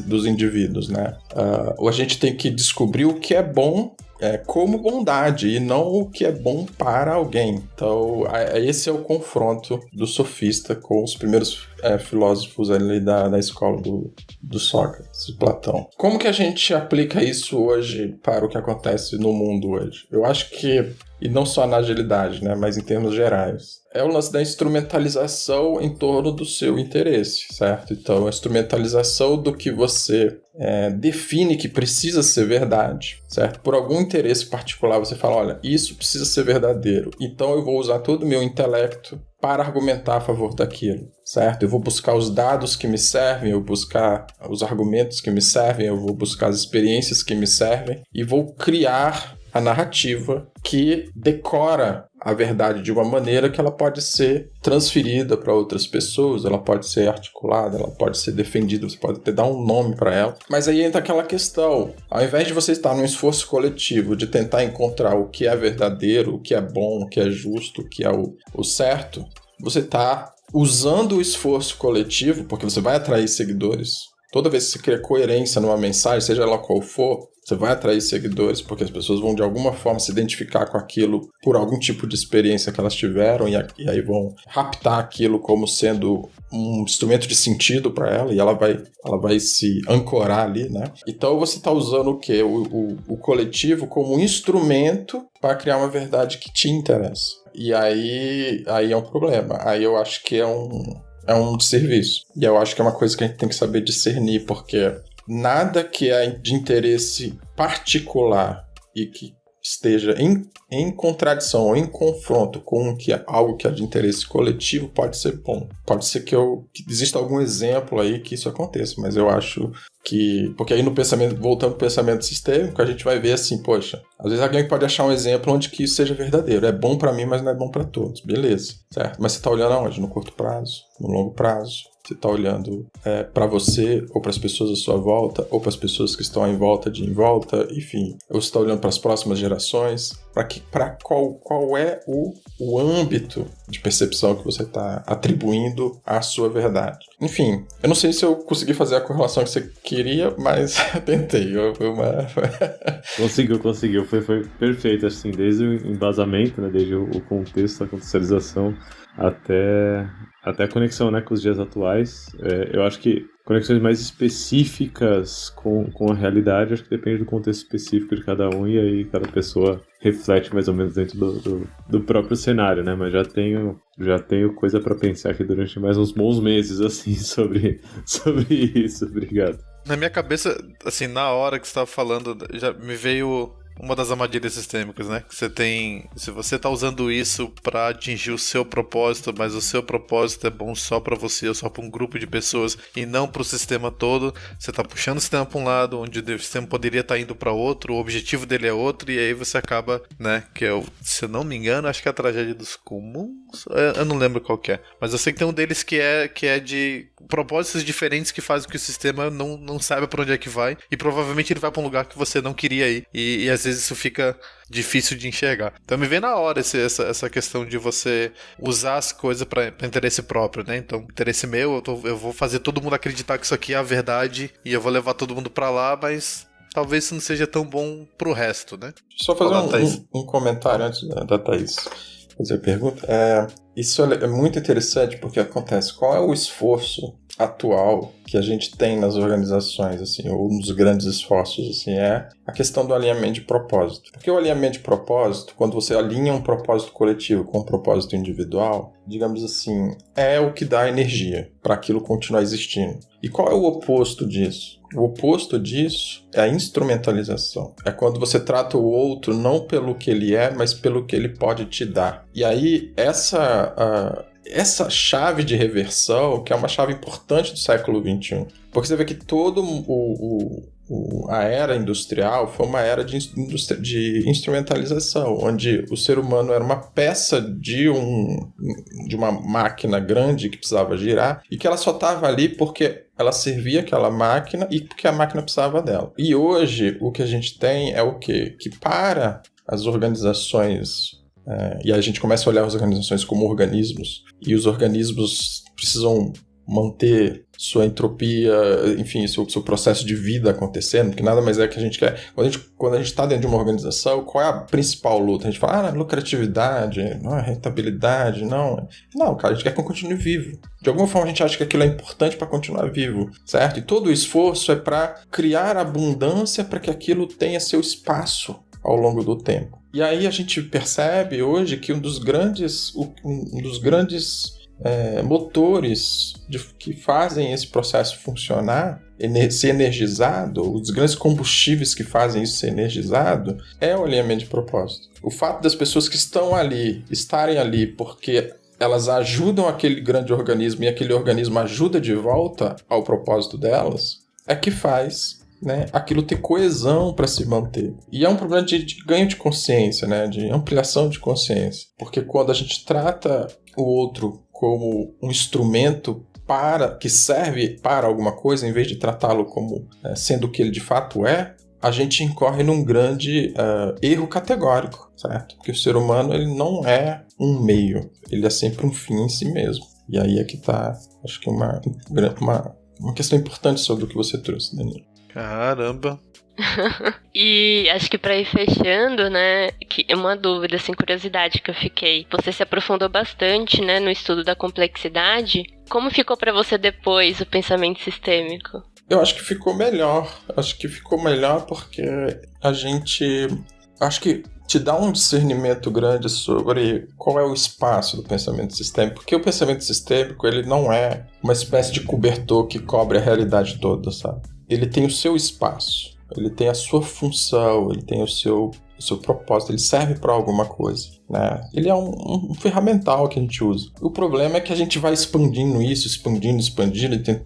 dos indivíduos, né? Ou a gente tem que descobrir o que é bom como bondade e não o que é bom para alguém. Então, esse é o confronto do sofista com os primeiros filósofos ali da escola do Sócrates, de Platão. Como que a gente aplica isso hoje para o que acontece no mundo hoje? Eu acho que, e não só na agilidade, né, mas em termos gerais, é o lance da instrumentalização em torno do seu interesse, certo? Então, a instrumentalização tudo que você define que precisa ser verdade, certo? Por algum interesse particular você fala, olha, isso precisa ser verdadeiro, então eu vou usar todo o meu intelecto para argumentar a favor daquilo, certo? Eu vou buscar os dados que me servem, eu vou buscar os argumentos que me servem, eu vou buscar as experiências que me servem e vou criar a narrativa que decora a verdade de uma maneira que ela pode ser transferida para outras pessoas, ela pode ser articulada, ela pode ser defendida, você pode até dar um nome para ela. Mas aí entra aquela questão, ao invés de você estar num esforço coletivo de tentar encontrar o que é verdadeiro, o que é bom, o que é justo, o que é o certo, você está usando o esforço coletivo, porque você vai atrair seguidores. Toda vez que você cria coerência numa mensagem, seja ela qual for, você vai atrair seguidores, porque as pessoas vão de alguma forma se identificar com aquilo por algum tipo de experiência que elas tiveram e aí vão raptar aquilo como sendo um instrumento de sentido para ela e ela vai se ancorar ali, né? Então você está usando o quê? O coletivo como um instrumento para criar uma verdade que te interessa. E aí é um problema. Aí eu acho que é um desserviço. E eu acho que é uma coisa que a gente tem que saber discernir, porque nada que é de interesse particular e que esteja em contradição ou em confronto com algo que é de interesse coletivo pode ser bom. Pode ser que exista algum exemplo aí que isso aconteça, mas eu acho que... Porque aí voltando ao pensamento sistêmico, a gente vai ver assim, poxa, às vezes alguém pode achar um exemplo onde que isso seja verdadeiro. É bom para mim, mas não é bom para todos. Beleza, certo? Mas você está olhando aonde? No curto prazo? No longo prazo? Você está olhando para você, ou para as pessoas à sua volta, ou para as pessoas que estão em volta, enfim. Ou você está olhando para as próximas gerações, para qual é o âmbito de percepção que você está atribuindo à sua verdade. Enfim, eu não sei se eu consegui fazer a correlação que você queria, mas tentei. Conseguiu. Foi perfeito, assim, desde o embasamento, né, desde o contexto, a contextualização, até a conexão, né, com os dias atuais. Eu acho que conexões mais específicas com a realidade, acho que depende do contexto específico de cada um, e aí cada pessoa reflete mais ou menos dentro do próprio cenário, né? Mas já tenho coisa para pensar aqui durante mais uns bons meses, assim, sobre isso. Obrigado. Na minha cabeça, assim, na hora que você estava falando, já me veio uma das armadilhas sistêmicas, né? Que você tem... Se você tá usando isso pra atingir o seu propósito, mas o seu propósito é bom só pra você, ou só pra um grupo de pessoas, e não pro sistema todo, você tá puxando o sistema pra um lado, onde o sistema poderia estar indo pra outro, o objetivo dele é outro, e aí você acaba, né? Que é, se eu não me engano, acho que é a tragédia dos comuns. Eu não lembro qual que é. Mas eu sei que tem um deles que é de propósitos diferentes que fazem com que o sistema não saiba pra onde é que vai, e provavelmente ele vai pra um lugar que você não queria ir, e às vezes isso fica difícil de enxergar. Então me vem na hora essa questão de você usar as coisas para interesse próprio, né? Então, interesse meu, eu vou fazer todo mundo acreditar que isso aqui é a verdade e eu vou levar todo mundo para lá, mas talvez isso não seja tão bom pro resto, né? Só fazer um comentário antes da Thaís fazer a pergunta. Isso é muito interessante porque acontece. Qual é o esforço atual que a gente tem nas organizações, assim, ou um dos grandes esforços, assim, é a questão do alinhamento de propósito. Porque o alinhamento de propósito, quando você alinha um propósito coletivo com um propósito individual, digamos assim, é o que dá energia para aquilo continuar existindo. E qual é o oposto disso? O oposto disso é a instrumentalização. É quando você trata o outro não pelo que ele é, mas pelo que ele pode te dar. E aí, essa chave de reversão, que é uma chave importante do século XXI, porque você vê que toda a era industrial foi uma era de instrumentalização, onde o ser humano era uma peça de uma máquina grande que precisava girar e que ela só estava ali porque ela servia aquela máquina e porque a máquina precisava dela. E hoje o que a gente tem é o quê? Que para as organizações... e a gente começa a olhar as organizações como organismos, e os organismos precisam manter sua entropia, enfim, seu processo de vida acontecendo, que nada mais é que a gente quer. Quando a gente está dentro de uma organização, qual é a principal luta? A gente fala, lucratividade, não, rentabilidade, não. Não, cara, a gente quer que eu continue vivo. De alguma forma a gente acha que aquilo é importante para continuar vivo, certo? E todo o esforço é para criar abundância para que aquilo tenha seu espaço ao longo do tempo. E aí a gente percebe hoje que um dos grandes motores que fazem esse processo funcionar ser energizado, os grandes combustíveis que fazem isso ser energizado, é o alinhamento de propósito. O fato das pessoas que estão ali, estarem ali porque elas ajudam aquele grande organismo e aquele organismo ajuda de volta ao propósito delas, é que faz, né, aquilo ter coesão para se manter. E é um problema de ganho de consciência, né, de ampliação de consciência. Porque quando a gente trata o outro como um instrumento que serve para alguma coisa, em vez de tratá-lo como sendo o que ele de fato é, a gente incorre num grande erro categórico, certo? Porque o ser humano ele não é um meio, ele é sempre um fim em si mesmo. E aí é que está, acho que uma questão importante sobre o que você trouxe, Danilo. Caramba. E acho que pra ir fechando, né, que é uma dúvida, assim, curiosidade que eu fiquei. Você se aprofundou bastante, né, no estudo da complexidade. Como ficou pra você depois o pensamento sistêmico? Eu acho que ficou melhor. Acho que ficou melhor porque acho que te dá um discernimento grande sobre qual é o espaço do pensamento sistêmico. Porque o pensamento sistêmico, ele não é uma espécie de cobertor que cobre a realidade toda, sabe? Ele tem o seu espaço, ele tem a sua função, ele tem o seu propósito, ele serve para alguma coisa, né? Ele é um ferramental que a gente usa. O problema é que a gente vai expandindo isso, expandindo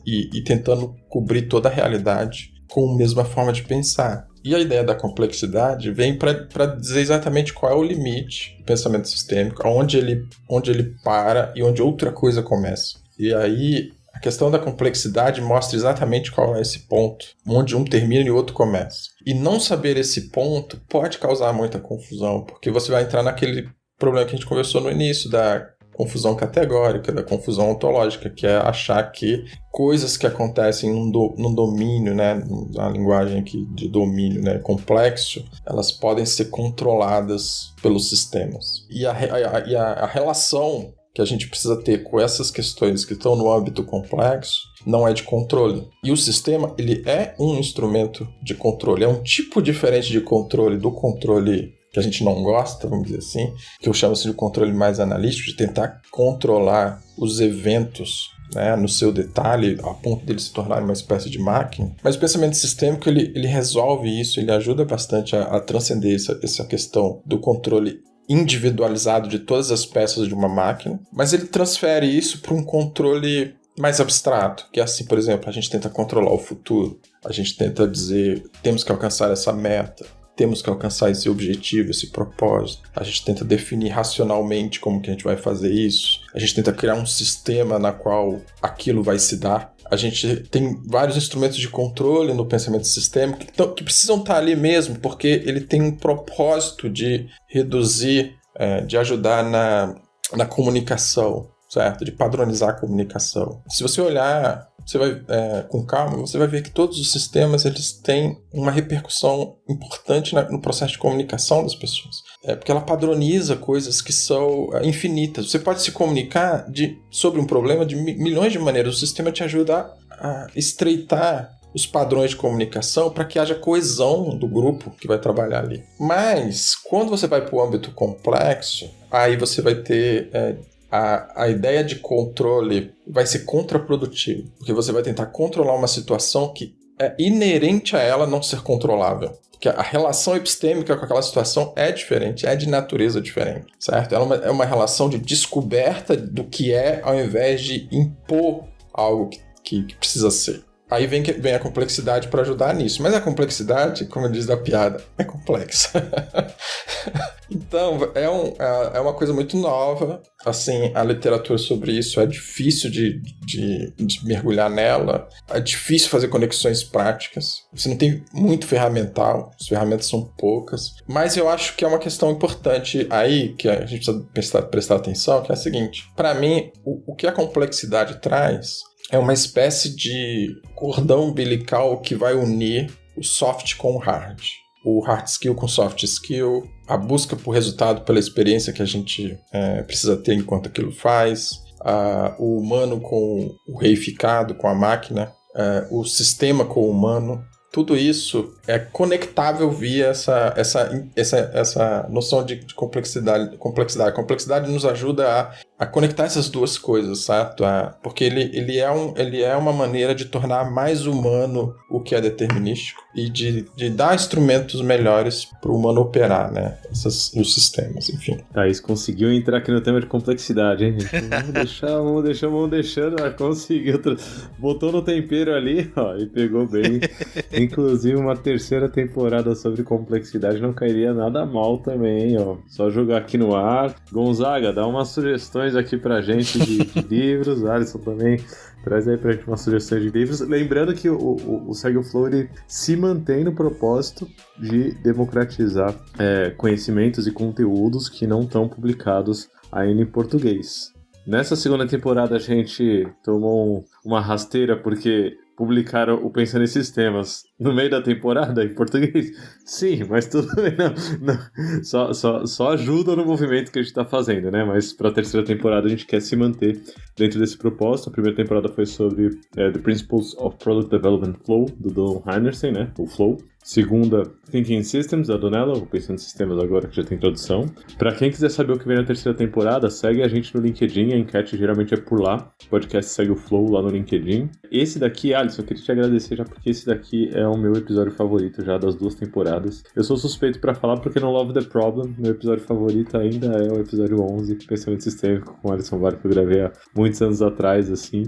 e tentando cobrir toda a realidade com a mesma forma de pensar. E a ideia da complexidade vem para dizer exatamente qual é o limite do pensamento sistêmico, onde ele para e onde outra coisa começa. E aí a questão da complexidade mostra exatamente qual é esse ponto, onde um termina e o outro começa. E não saber esse ponto pode causar muita confusão, porque você vai entrar naquele problema que a gente conversou no início, da confusão categórica, da confusão ontológica, que é achar que coisas que acontecem num domínio, né, na linguagem aqui de domínio, né, complexo, elas podem ser controladas pelos sistemas. E a relação que a gente precisa ter com essas questões que estão no âmbito complexo não é de controle. E o sistema, ele é um instrumento de controle, é um tipo diferente de controle do controle que a gente não gosta, vamos dizer assim, que eu chamo assim de controle mais analítico, de tentar controlar os eventos, né, no seu detalhe, a ponto dele se tornar uma espécie de máquina. Mas o pensamento sistêmico, ele resolve isso, ele ajuda bastante a transcender essa questão do controle individualizado de todas as peças de uma máquina, mas ele transfere isso para um controle mais abstrato, que é assim, por exemplo, a gente tenta controlar o futuro, a gente tenta dizer, temos que alcançar essa meta, temos que alcançar esse objetivo, esse propósito, a gente tenta definir racionalmente como que a gente vai fazer isso, a gente tenta criar um sistema na qual aquilo vai se dar. A gente tem vários instrumentos de controle no pensamento sistêmico que precisam estar ali mesmo, porque ele tem um propósito de reduzir, de ajudar na comunicação, certo? De padronizar a comunicação. Se você olhar, você vai com calma, você vai ver que todos os sistemas eles têm uma repercussão importante no processo de comunicação das pessoas. Porque ela padroniza coisas que são infinitas. Você pode se comunicar sobre um problema de milhões de maneiras. O sistema te ajuda a estreitar os padrões de comunicação para que haja coesão do grupo que vai trabalhar ali. Mas, quando você vai para o âmbito complexo, aí você vai ter... A ideia de controle vai ser contraprodutiva, porque você vai tentar controlar uma situação que é inerente a ela não ser controlável. Porque a relação epistêmica com aquela situação é diferente, é de natureza diferente, certo? Ela é uma relação de descoberta do que é, ao invés de impor algo que precisa ser. Aí vem a complexidade para ajudar nisso. Mas a complexidade, como diz da piada, é complexa. Então, é uma coisa muito nova. Assim, a literatura sobre isso é difícil de mergulhar nela. É difícil fazer conexões práticas. Você não tem muito ferramental. As ferramentas são poucas. Mas eu acho que é uma questão importante aí, que a gente precisa prestar atenção, que é a seguinte. Para mim, o que a complexidade traz é uma espécie de cordão umbilical que vai unir o soft com o hard. O hard skill com o soft skill, a busca por resultado pela experiência que a gente precisa ter enquanto aquilo faz, o humano com o reificado, com a máquina, o sistema com o humano. Tudo isso é conectável via essa noção de complexidade. A complexidade nos ajuda a conectar essas duas coisas, certo? Porque ele é uma maneira de tornar mais humano o que é determinístico e de dar instrumentos melhores para o humano operar, né? Os sistemas, enfim. Thaís conseguiu entrar aqui no tema de complexidade, hein, gente? Vamos deixando, conseguiu. Botou no tempero ali, ó, e pegou bem. Inclusive, uma terceira temporada sobre complexidade não cairia nada mal também, ó. Só jogar aqui no ar. Gonzaga, dá umas sugestões aqui pra gente de livros. Alisson também traz aí pra gente umas sugestões de livros. Lembrando que o Segue o Flow, ele se mantém no propósito de democratizar conhecimentos e conteúdos que não estão publicados ainda em português. Nessa segunda temporada a gente tomou uma rasteira porque publicaram o Pensando em Sistemas no meio da temporada em português. Sim, mas tudo bem, não. Só ajuda no movimento que a gente tá fazendo, né? Mas pra terceira temporada a gente quer se manter dentro desse propósito. A primeira temporada foi sobre The Principles of Product Development Flow, do Don Heinersen, né? O Flow. Segunda, Thinking Systems, da Donella, o Pensando em Sistemas agora, que já tem tradução. Pra quem quiser saber o que vem na terceira temporada, segue a gente no LinkedIn, a enquete geralmente é por lá. O podcast Segue o Flow lá no LinkedIn. Esse daqui, Alisson, eu queria te agradecer já porque esse daqui é o meu episódio favorito já das 2 temporadas. Eu sou suspeito pra falar porque no Love the Problem, meu episódio favorito ainda é o episódio 11, Pensamento Sistêmico, com o Alisson Vale, que eu gravei há muitos anos atrás, assim.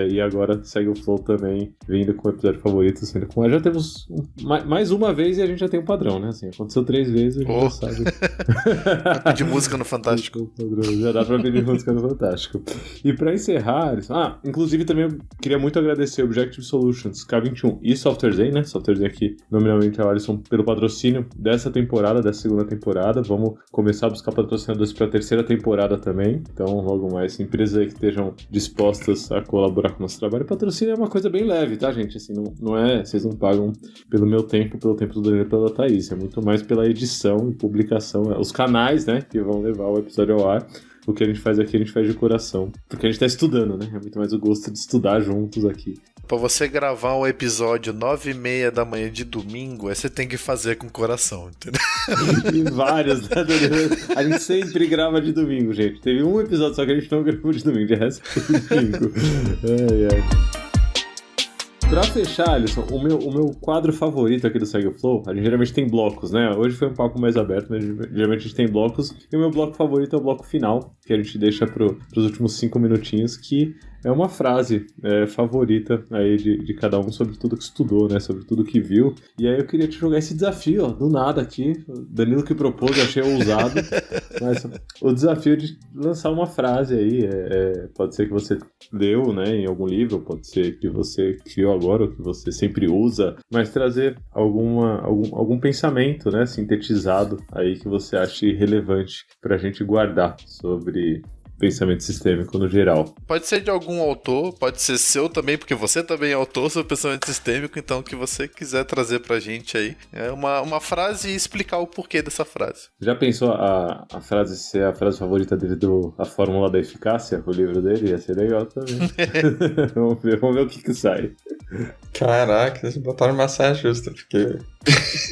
E agora Segue o Flow também, vindo com o episódio favorito, sendo com... Já temos mais uma vez e a gente já tem um padrão, né? Assim, aconteceu 3 vezes, a gente já sabe. De música no Fantástico. Já dá pra pedir música no Fantástico. E pra encerrar, inclusive também eu queria muito agradecer Objective Solutions, K21 e Software Zen, né? Software Zen aqui, nominalmente, a Alisson, pelo patrocínio dessa temporada, dessa segunda temporada. Vamos começar a buscar patrocinadores pra terceira temporada também. Então, logo mais, empresas aí que estejam dispostas a colaborar com o nosso trabalho. Patrocínio é uma coisa bem leve, tá, gente? Assim, não é... Vocês não pagam pelo meu tempo, pelo tempo do Danilo e pela Thaís. É muito mais pela edição e publicação, os canais, né, que vão levar o episódio ao ar. O que a gente faz aqui, a gente faz de coração. Porque a gente tá estudando, né? É muito mais o gosto de estudar juntos aqui. Pra você gravar um episódio 9h30 da manhã de domingo, você tem que fazer com coração, entendeu? E vários, né? A gente sempre grava de domingo, gente. Teve um episódio só que a gente não gravou de domingo, de resto foi de domingo. Pra fechar, Alisson, o meu quadro favorito aqui do Segue o Flow, a gente geralmente tem blocos, né? Hoje foi um papo mais aberto, mas geralmente a gente tem blocos. E o meu bloco favorito é o bloco final, que a gente deixa pros últimos 5 minutinhos, que é uma frase favorita aí de cada um sobre tudo que estudou, né? Sobre tudo que viu. E aí eu queria te jogar esse desafio, ó, do nada aqui. O Danilo que propôs, eu achei ousado. Mas o desafio de lançar uma frase aí, pode ser que você leu, né, em algum livro, pode ser que você criou agora, ou que você sempre usa, mas trazer algum pensamento, né, sintetizado aí que você ache relevante pra gente guardar sobre pensamento sistêmico no geral. Pode ser de algum autor, pode ser seu também, porque você também é autor sobre pensamento sistêmico, então o que você quiser trazer pra gente aí é uma frase e explicar o porquê dessa frase. Já pensou a frase ser a frase favorita dele A Fórmula da Eficácia, o livro dele? Ia ser legal também. Vamos ver o que sai. Caraca, vocês botaram uma saia justa, porque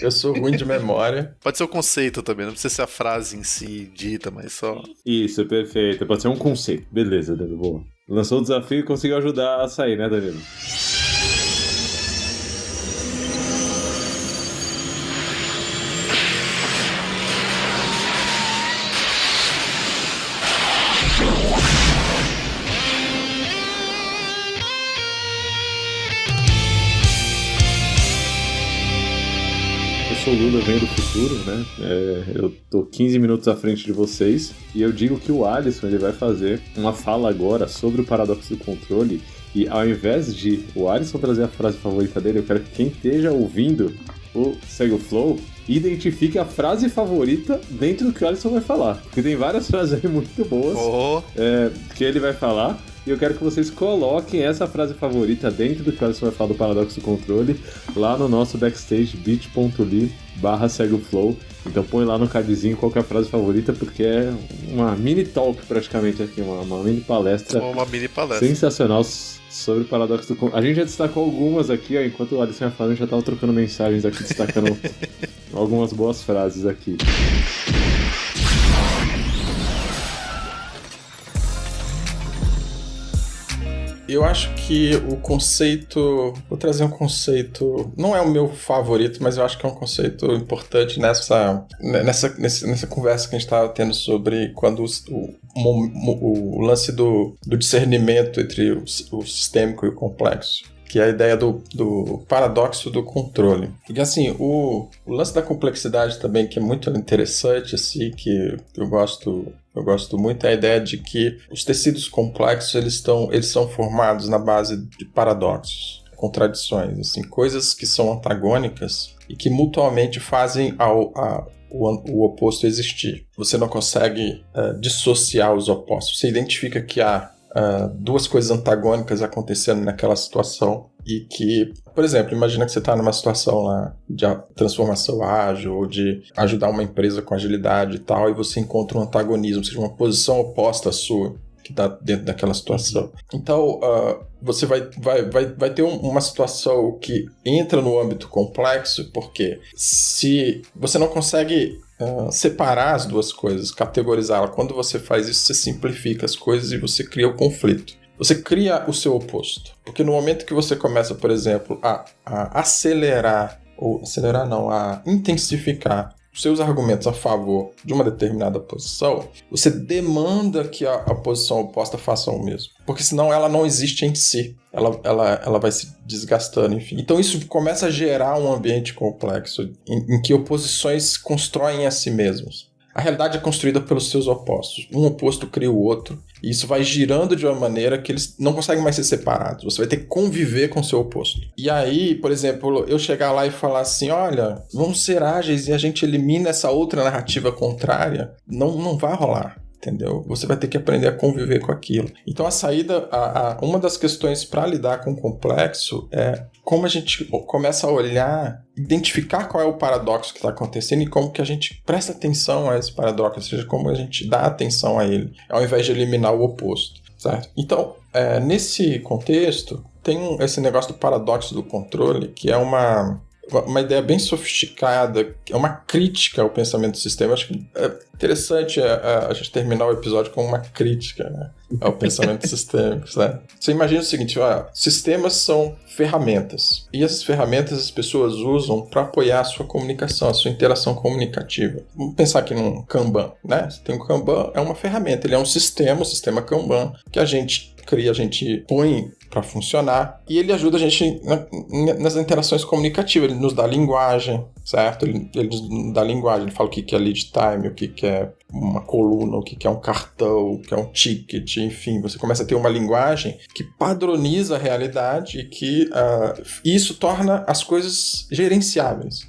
eu sou ruim de memória. Pode ser o conceito também, não precisa ser a frase em si dita, mas só... Isso, perfeito. Pode ser um conceito. Beleza, Danilo, boa. Lançou o desafio e conseguiu ajudar a sair, né, Danilo? O Lula vem do futuro, né? Eu tô 15 minutos à frente de vocês e eu digo que o Alisson ele vai fazer uma fala agora sobre o paradoxo do controle e ao invés de o Alisson trazer a frase favorita dele, eu quero que quem esteja ouvindo o Segue o Flow identifique a frase favorita dentro do que o Alisson vai falar. Porque tem várias frases aí muito boas que ele vai falar. E eu quero que vocês coloquem essa frase favorita dentro do que o Alisson vai falar do paradoxo do controle lá no nosso backstage bit.ly/segoflow. Então põe lá no cardzinho qual que é a frase favorita, porque é uma mini talk praticamente aqui, uma mini palestra. Uma mini palestra. Sensacional sobre o paradoxo do controle. A gente já destacou algumas aqui, ó, enquanto o Alisson ia falando, a gente já tava trocando mensagens aqui, destacando algumas boas frases aqui. Eu acho que o conceito... Vou trazer um conceito... Não é o meu favorito, mas eu acho que é um conceito importante nessa conversa que a gente estava tendo sobre quando o lance do discernimento entre o sistêmico e o complexo, que é a ideia do paradoxo do controle. Porque, assim, o lance da complexidade também, que é muito interessante, assim, que eu gosto muito, é a ideia de que os tecidos complexos, eles são formados na base de paradoxos, contradições, assim, coisas que são antagônicas e que mutuamente fazem o oposto existir. Você não consegue dissociar os opostos. Você identifica que há duas coisas antagônicas acontecendo naquela situação e que, por exemplo, imagina que você está numa situação lá de transformação ágil ou de ajudar uma empresa com agilidade e tal, e você encontra um antagonismo, ou seja, uma posição oposta à sua que está dentro daquela situação. Então, você vai ter uma situação que entra no âmbito complexo, porque se você não consegue separar as duas coisas, categorizá-las, quando você faz isso, você simplifica as coisas e você cria o conflito. Você cria o seu oposto. Porque no momento que você começa, por exemplo, a intensificar seus argumentos a favor de uma determinada posição, você demanda que a posição oposta faça o mesmo. Porque senão ela não existe em si. Ela vai se desgastando, enfim. Então isso começa a gerar um ambiente complexo em que oposições constroem a si mesmos. A realidade é construída pelos seus opostos. Um oposto cria o outro. E isso vai girando de uma maneira que eles não conseguem mais ser separados. Você vai ter que conviver com o seu oposto. E aí, por exemplo, eu chegar lá e falar assim, olha, vamos ser ágeis e a gente elimina essa outra narrativa contrária, não vai rolar. Entendeu? Você vai ter que aprender a conviver com aquilo. Então a saída, uma das questões para lidar com o complexo é como a gente começa a olhar, identificar qual é o paradoxo que está acontecendo e como que a gente presta atenção a esse paradoxo, ou seja, como a gente dá atenção a ele, ao invés de eliminar o oposto, certo? Então, nesse contexto, tem esse negócio do paradoxo do controle, que é uma ideia bem sofisticada, é uma crítica ao pensamento do sistema. Acho que é interessante a gente terminar o episódio com uma crítica, né, ao pensamento sistêmico. Né? Você imagina o seguinte, sistemas são ferramentas, e essas ferramentas as pessoas usam para apoiar a sua comunicação, a sua interação comunicativa. Vamos pensar aqui num Kanban, né? Você tem um Kanban, é uma ferramenta, ele é um sistema, o sistema Kanban, que a gente cria, a gente põe para funcionar, e ele ajuda a gente nas interações comunicativas, ele nos dá linguagem, certo? Ele nos dá linguagem, ele fala o que é lead time, o que é uma coluna, o que é um cartão, o que é um ticket, enfim, você começa a ter uma linguagem que padroniza a realidade e que isso torna as coisas gerenciáveis.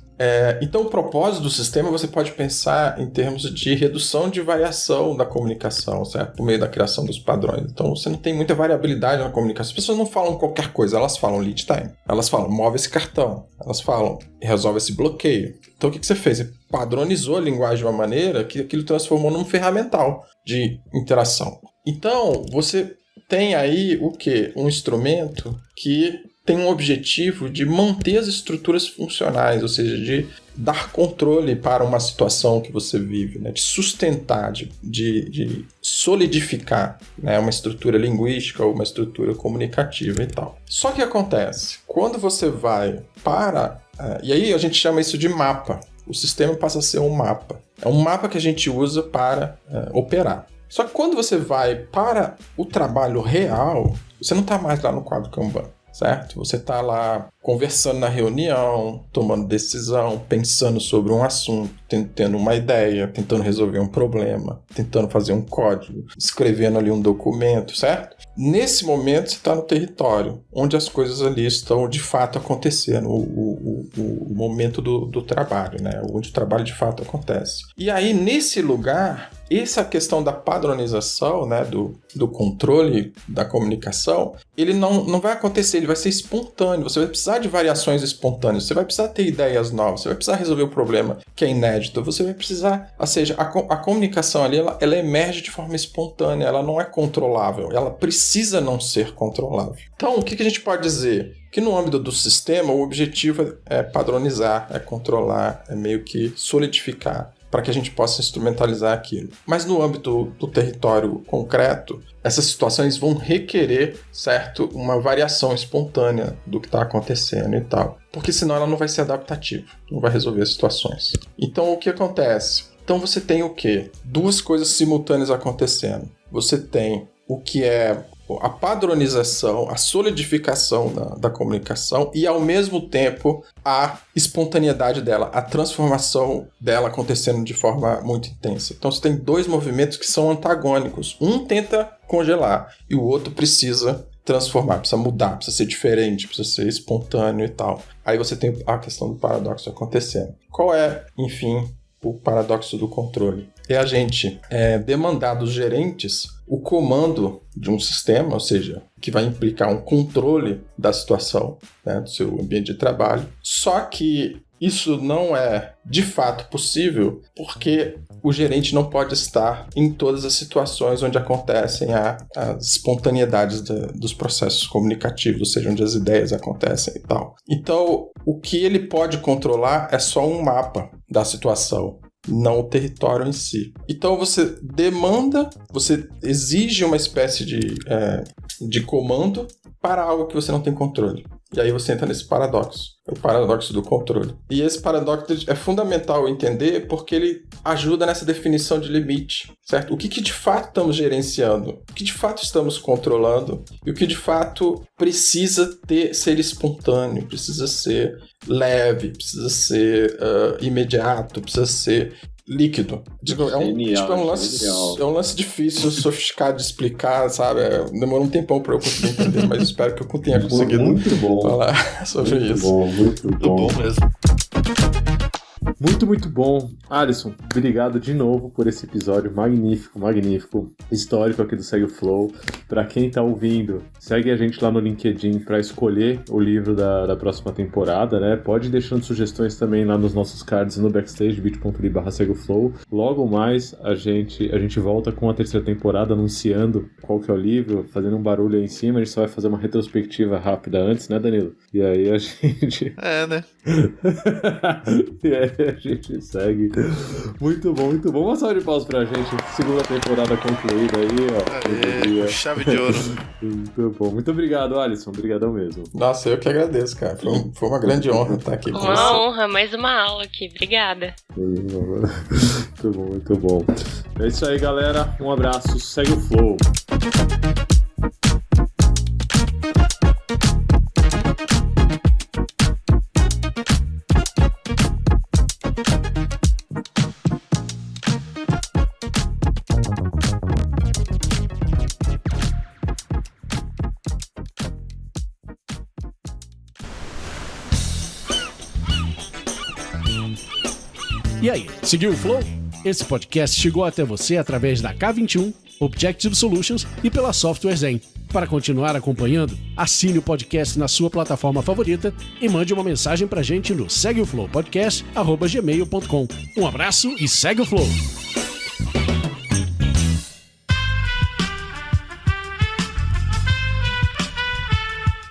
Então, o propósito do sistema você pode pensar em termos de redução de variação da comunicação, certo? Por meio da criação dos padrões. Então, você não tem muita variabilidade na comunicação. As pessoas não falam qualquer coisa, elas falam lead time, elas falam move esse cartão, elas falam resolve esse bloqueio. Então, o que você fez? Você padronizou a linguagem de uma maneira que aquilo transformou num ferramental de interação. Então, você tem aí o quê? Um instrumento que tem um objetivo de manter as estruturas funcionais, ou seja, de dar controle para uma situação que você vive, né? De sustentar, de solidificar, né? Uma estrutura linguística ou uma estrutura comunicativa e tal. Só que acontece, quando você vai para... e aí a gente chama isso de mapa. O sistema passa a ser um mapa. É um mapa que a gente usa para operar. Só que quando você vai para o trabalho real, você não está mais lá no quadro Kanban. Certo? Você está lá conversando na reunião, tomando decisão, pensando sobre um assunto, tendo uma ideia, tentando resolver um problema, tentando fazer um código, escrevendo ali um documento, certo? Nesse momento você está no território, onde as coisas ali estão de fato acontecendo, o momento do trabalho, né? Onde o trabalho de fato acontece. E aí, nesse lugar, essa questão da padronização, né, do controle da comunicação, ele não vai acontecer, ele vai ser espontâneo. Você vai precisar de variações espontâneas, você vai precisar ter ideias novas, você vai precisar resolver o problema que é inédito, você vai precisar... Ou seja, a comunicação ali, ela emerge de forma espontânea, ela não é controlável, ela precisa não ser controlável. Então, o que a gente pode dizer? Que no âmbito do sistema, o objetivo é padronizar, é controlar, é meio que solidificar. para que a gente possa instrumentalizar aquilo. Mas no âmbito do território concreto, essas situações vão requerer, certo, uma variação espontânea do que está acontecendo e tal. Porque senão ela não vai ser adaptativa, não vai resolver as situações. Então o que acontece? Então você tem o quê? Duas coisas simultâneas acontecendo. Você tem o que é a padronização, a solidificação da comunicação e, ao mesmo tempo, a espontaneidade dela, a transformação dela acontecendo de forma muito intensa. Então, você tem dois movimentos que são antagônicos. Um tenta congelar e o outro precisa transformar, precisa mudar, precisa ser diferente, precisa ser espontâneo e tal. Aí você tem a questão do paradoxo acontecendo. Qual é, enfim, o paradoxo do controle? É a gente demandar dos gerentes o comando de um sistema, ou seja, que vai implicar um controle da situação, né, do seu ambiente de trabalho. Só que isso não é de fato possível porque o gerente não pode estar em todas as situações onde acontecem as espontaneidades dos processos comunicativos, ou seja, onde as ideias acontecem e tal. Então, o que ele pode controlar é só um mapa da situação, não o território em si. Então você demanda, você exige uma espécie de comando para algo que você não tem controle. E aí você entra nesse paradoxo, o paradoxo do controle. E esse paradoxo é fundamental entender porque ele ajuda nessa definição de limite, certo? O que de fato estamos gerenciando, o que de fato estamos controlando e o que de fato precisa ser espontâneo, precisa ser leve, precisa ser imediato, precisa ser líquido. É um lance difícil, sofisticado de explicar, sabe? Demorou um tempão para eu conseguir entender, mas espero que eu tenha conseguido falar sobre isso. Muito bom mesmo. Muito bom. Alisson, obrigado de novo por esse episódio magnífico, histórico aqui do Segue o Flow. Pra quem tá ouvindo, segue a gente lá no LinkedIn pra escolher o livro da próxima temporada, né? Pode ir deixando sugestões também lá nos nossos cards no backstage, bit.ly/seguoflow. Logo mais, a gente volta com a terceira temporada, anunciando qual que é o livro, fazendo um barulho aí em cima. A gente só vai fazer uma retrospectiva rápida antes, né, Danilo? E aí a gente... né? E aí a gente segue. Muito bom. Uma salva de palmas pra gente. Segunda temporada concluída aí, ó. Chave de ouro. Muito bom. Muito obrado, Alisson. Obrigadão mesmo. Nossa, eu que agradeço, cara. Foi uma grande honra estar aqui com você. Uma honra, mais uma aula aqui. Obrigada. Muito bom. É isso aí, galera. Um abraço. Segue o Flow. E aí, seguiu o Flow? Esse podcast chegou até você através da K21, Objective Solutions e pela Software Zen. Para continuar acompanhando, assine o podcast na sua plataforma favorita e mande uma mensagem pra gente no segueoflowpodcast@gmail.com. Um abraço e segue o Flow!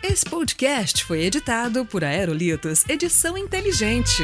Esse podcast foi editado por Aerolitos Edição Inteligente.